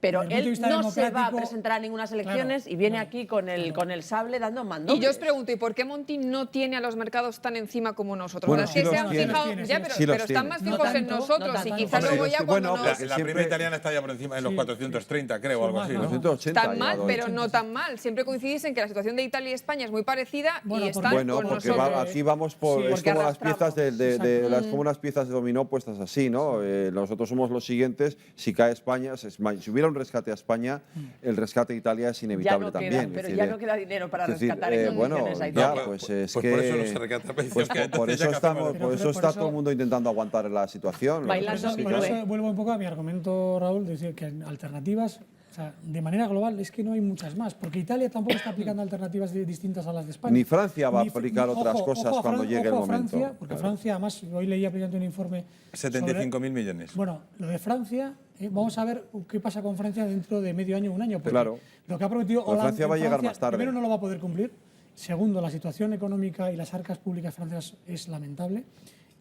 Pero desde el punto de él vista no se va a democrático, presentar a ninguna elecciones y viene aquí con el sable dando mandos. Y yo os pregunto, ¿y por qué Monti no tiene a los mercados tan encima como nosotros? Bueno, Es sí que los se han tiene. fijado, Sí los ya, tiene. Sí los pero están tiene. más No fijos en tanto, nosotros no y tanto. quizás Hombre, luego es ya que, cuando bueno, nos... porque La siempre- prima italiana está ya por encima de los 430, creo, o algo así, ¿no? 480 Tan ha mal, llegado, pero no tan mal. Siempre coincidís en que la situación de Italia y España es muy parecida Bueno, y están Bueno, con porque nosotros. aquí vamos por. Sí, es porque como las piezas arrastramos. como unas piezas de dominó puestas así, ¿no? Nosotros somos los siguientes. Si cae España, si hubiera un rescate a España, el rescate a Italia es ya inevitable no queda, también. pero es ya decir, no queda dinero para es decir, rescatar en bueno, condiciones a ya, Italia. pues es Pues que. por eso no se rescata precios, pues que por entonces eso ya que estamos, hacemos. por eso Pero está por eso- todo el mundo intentando aguantar la situación. Bailando Lo que pasa es Por que, eso claro, vuelvo un poco a mi argumento, Raúl, de decir que alternativas, o sea, de manera global, es que no hay muchas más, porque Italia tampoco está aplicando alternativas distintas a las de España. Ni Francia va a Ni- aplicar otras cosas a cuando llegue el ojo a momento. Francia, porque Claro. Francia, además, hoy leía precisamente un informe. 75.000 millones. Bueno, lo de Francia, vamos a ver qué pasa con Francia dentro de medio año, un año. Porque Claro. lo que ha prometido Pero Hollande Francia va a en llegar más tarde. Primero, no lo va a poder cumplir. Segundo, la situación económica y las arcas públicas francesas es lamentable.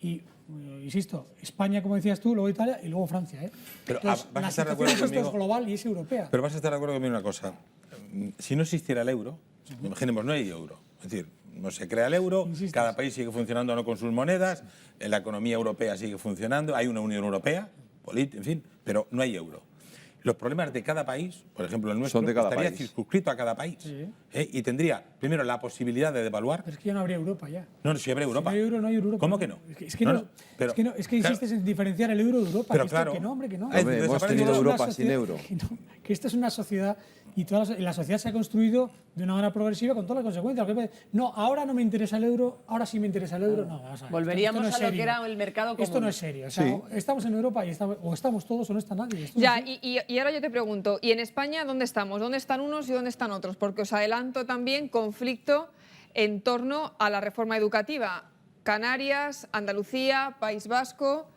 Y, insisto, España, como decías tú, luego Italia y luego Francia. Pero, Entonces, vas a la estar de situación acuerdo esto es conmigo. global y es europea. Pero vas a estar de acuerdo conmigo en una cosa. Si no existiera el euro, imaginemos, no hay euro. Es decir, no se crea el euro, Insistes. cada país sigue funcionando no con sus monedas, la economía europea sigue funcionando, hay una Unión Europea, en fin, pero no hay euro. Los problemas de cada país, por ejemplo el nuestro, Son de cada estaría país. circunscrito a cada país. Sí. Y tendría, primero, la posibilidad de devaluar. Pero es que ya no habría Europa ya. No, si habrá Europa. Si no hay euro, no hay Europa. ¿Cómo que no? Es que no, pero- es que, no, es que claro, insistes en diferenciar el euro de Europa. Pero que esto- claro. que no, hombre, que no. Hombre, hemos desaparece tenido todo. Europa sin euro. Que esta es una sociedad y la sociedad se ha construido de una manera progresiva con todas las consecuencias. No, ahora no me interesa el euro, ahora sí me interesa el euro. No, vamos a ver, Volveríamos esto no es a lo que serio. era el mercado común. Esto no es serio. O sea, Sí. o estamos en Europa y o estamos todos o no está nadie. Esto es Ya, así. y ahora yo te pregunto, ¿y en España dónde estamos? ¿Dónde están unos y dónde están otros? Porque os adelanto también conflicto en torno a la reforma educativa. Canarias, Andalucía, País Vasco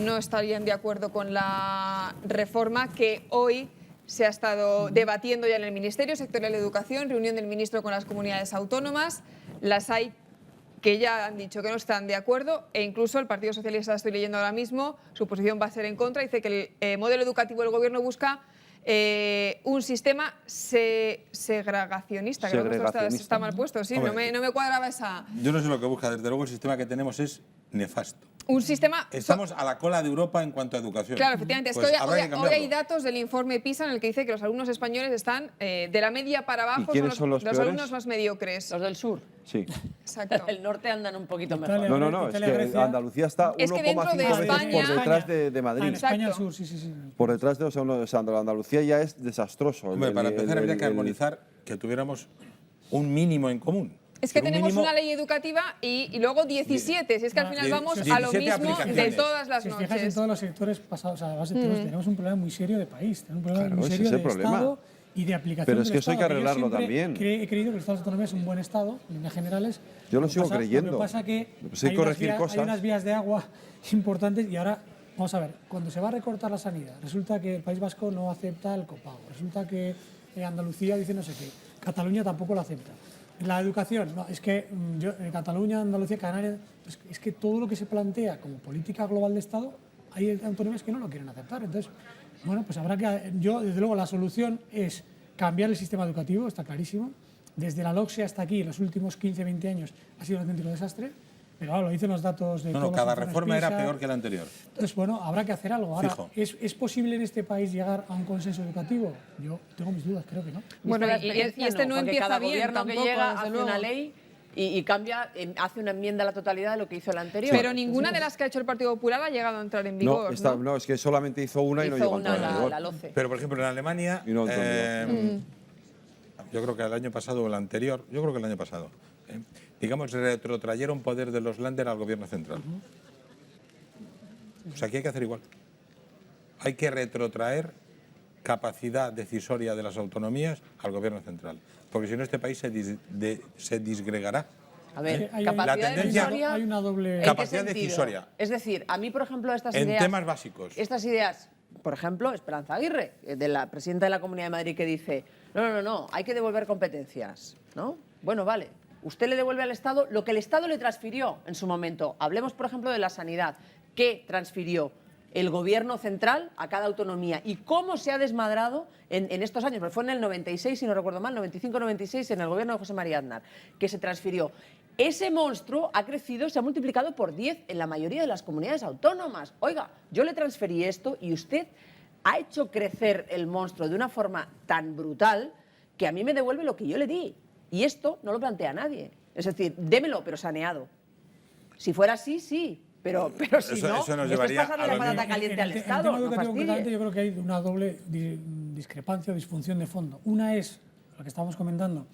no estarían de acuerdo con la reforma que hoy se ha estado debatiendo ya en el Ministerio Sectorial de Educación, reunión del ministro con las comunidades autónomas. Las hay que ya han dicho que no están de acuerdo e incluso el Partido Socialista, estoy leyendo ahora mismo, su posición va a ser en contra. Dice que el modelo educativo del Gobierno busca un sistema segregacionista. Creo que esto está mal puesto, sí, Hombre, no me cuadraba esa... Yo no sé lo que busca, desde luego el sistema que tenemos es nefasto. Un sistema... Estamos a la cola de Europa en cuanto a educación. Claro, efectivamente. Es Pues que habrá que hoy cambiarlo. hay datos del informe PISA en el que dice que los alumnos españoles están de la media para abajo. ¿Y quiénes son los los peores? alumnos más mediocres. Los del sur. Sí. Exacto. El norte andan un poquito Italia, mejor. No, es Italia, que Grecia. Andalucía está Es que dentro 1,5 de veces España- por detrás de Ah, en Madrid. España Exacto. al sur, sí. Por detrás de Andalucía ya es desastroso. Hombre, para empezar habría que armonizar que tuviéramos un mínimo en común. Es que Un tenemos mínimo- una ley educativa y luego 17. Si es que al final vamos a lo 17 mismo de aplicaciones. todas las Si os fijas en noches. todos los sectores pasados, o sea, además tenemos un problema muy serio de país, tenemos un problema Claro, muy ese serio es el de problema. Estado y de aplicación Pero es del que eso hay que Estado, yo arreglarlo siempre también. He creído que el Estado de autonomía es un buen Estado, en líneas generales. Yo lo que sigo pasa- creyendo. Lo que pasa que Pues hay que unas corregir vías- cosas. hay unas vías de agua importantes y ahora, vamos a ver, cuando se va a recortar la sanidad, resulta que el País Vasco no acepta el copago, resulta que Andalucía dice no sé qué, Cataluña tampoco lo acepta. La educación, no, es que Cataluña, Andalucía, Canarias, es que todo lo que se plantea como política global de Estado, hay autonomías que no lo quieren aceptar. Entonces, bueno, pues habrá que... Yo, desde luego, la solución es cambiar el sistema educativo, está clarísimo. Desde la LOCSE hasta aquí, en los últimos 15, 20 años, ha sido un auténtico desastre. Pero ahora lo dicen los datos de No, todos los cada informes reforma era PISA. peor que la anterior. Entonces, bueno, habrá que hacer algo. Ahora, Fijo. ¿es posible en este país llegar a un consenso educativo? Yo tengo mis dudas, creo que no. Bueno, La y experiencia este no porque empieza cada bien gobierno tampoco, que llega desde hace luego. una ley y cambia, hace una enmienda a la totalidad de lo que hizo el anterior. Pero ninguna de las que ha hecho el Partido Popular ha llegado a entrar en No, vigor. no, es que solamente hizo una y no Hizo llegó a una, entrar en vigor. la LOCE. Pero, por ejemplo, en Alemania, Y no yo creo que el año pasado o el anterior, yo creo que el año pasado, digamos, retrotrayeron poder de los Länder al gobierno central. O sea, aquí hay que hacer igual. Hay que retrotraer capacidad decisoria de las autonomías al gobierno central. Porque si no, este país se disgregará. A ver, Hay- capacidad la tendencia- decisoria, hay una doble- ¿en qué Capacidad sentido? decisoria. Es decir, a mí, por ejemplo, estas En ideas... temas básicos. Estas ideas, por ejemplo, Esperanza Aguirre, de la presidenta de la Comunidad de Madrid, que dice, no, hay que devolver competencias, ¿no? Bueno, vale, usted le devuelve al Estado lo que el Estado le transfirió en su momento. Hablemos, por ejemplo, de la sanidad. ¿Qué transfirió? el gobierno central a cada autonomía y cómo se ha desmadrado en estos años, porque fue en el 96, si no recuerdo mal, 95-96, en el gobierno de José María Aznar, que se transfirió. Ese monstruo ha crecido, se ha multiplicado por 10 en la mayoría de las comunidades autónomas. Oiga, yo le transferí esto y usted ha hecho crecer el monstruo de una forma tan brutal que a mí me devuelve lo que yo le di. Y esto no lo plantea nadie. Es decir, démelo, pero saneado. Si fuera así, sí. Pero si eso no, nos esto es llevaría pasarle a la lo patata mismo. caliente al En el Estado. tema No educativo, fastidie. concretamente, yo creo que hay una doble discrepancia o disfunción de fondo. Una es lo que estábamos comentando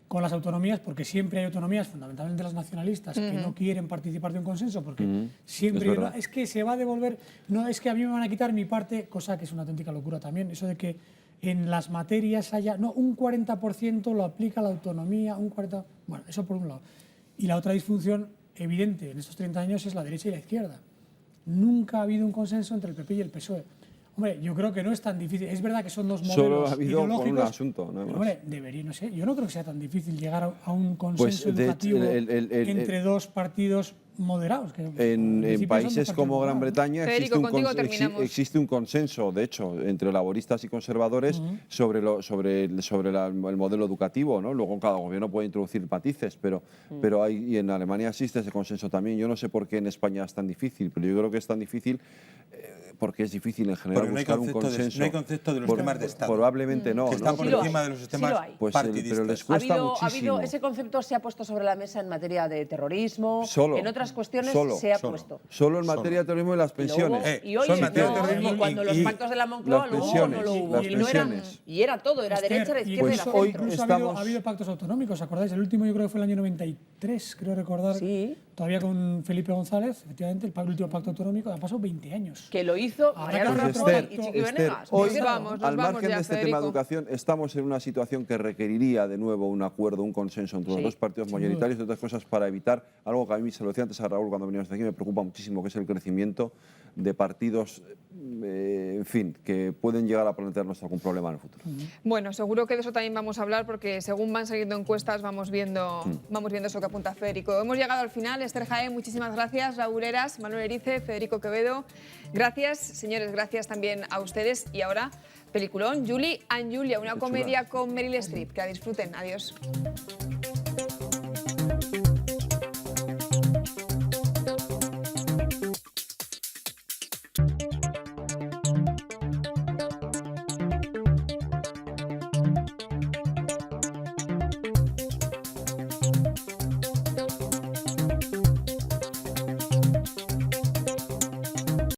con las autonomías, porque siempre hay autonomías, fundamentalmente las nacionalistas, que no quieren participar de un consenso, porque siempre Es verdad. es que se va a devolver, no es que a mí me van a quitar mi parte, cosa que es una auténtica locura también, eso de que en las materias haya, no, un 40% lo aplica la autonomía, un 40%, bueno, eso por un lado. Y la otra disfunción evidente en estos 30 años es la derecha y la izquierda. Nunca ha habido un consenso entre el PP y el PSOE. Hombre, yo creo que no es tan difícil. Es verdad que son dos modelos Solo ha habido con ideológicos. un asunto, nada más. Hombre, debería, no sé, yo no creo que sea tan difícil llegar a un consenso de hecho, educativo entre dos partidos moderados. Que En principio son países dos como partidos Gran moderados, ¿no? Bretaña Federico, contigo terminamos. existe un consenso, de hecho, entre laboristas y conservadores sobre el modelo educativo, ¿no? Luego cada gobierno puede introducir matices, pero y en Alemania existe ese consenso también. Yo no sé por qué en España es tan difícil, pero yo creo que es tan difícil porque es difícil en general Porque no hay buscar un concepto de- consenso. no hay concepto de los sistemas de Estado. Probablemente no. Que están por Sí lo encima hay, de los sí sistemas lo hay. Pues partidistas. pero les Ha cuesta habido, muchísimo. ese concepto se ha puesto sobre la mesa en materia de terrorismo, Solo. en otras cuestiones Solo. se ha Solo. puesto. Solo en materia de terrorismo y las Y lo pensiones. hubo, y hoy son materia de no, terrorismo y cuando y- los y pactos de la Moncloa las lo hubo o no pensiones, lo hubo. las Y, no era, pensiones. y era todo, era Esther, derecha, la y izquierda y la incluso- hoy centro. incluso estamos- ha habido pactos autonómicos, ¿acordáis? El último yo creo que fue el año 93, creo recordar, Sí. todavía con Felipe González, efectivamente, el último pacto autonómico, ha pasado 20 años. Que lo hizo Habrá Mariano que Rajoy retrobar. y Chiqui Esther, Venegas. hoy, Nos vamos al margen ya, de este tema Federico. de educación, estamos en una situación que requeriría de nuevo un acuerdo, un consenso entre los dos partidos mayoritarios, entre otras cosas, para evitar algo que a mí, se lo decía antes a Raúl cuando veníamos de aquí, me preocupa muchísimo, que es el crecimiento de partidos, en fin, que pueden llegar a plantearnos algún problema en el futuro. Bueno, seguro que de eso también vamos a hablar porque según van saliendo encuestas vamos viendo eso que apunta Federico. Hemos llegado al final. Esther Jaén, muchísimas gracias. Raúl Heras, Manuel Erice, Federico Quevedo. Gracias, señores, gracias también a ustedes. Y ahora, peliculón, Julie and Julia, una comedia con Meryl Streep. Que la disfruten. Adiós.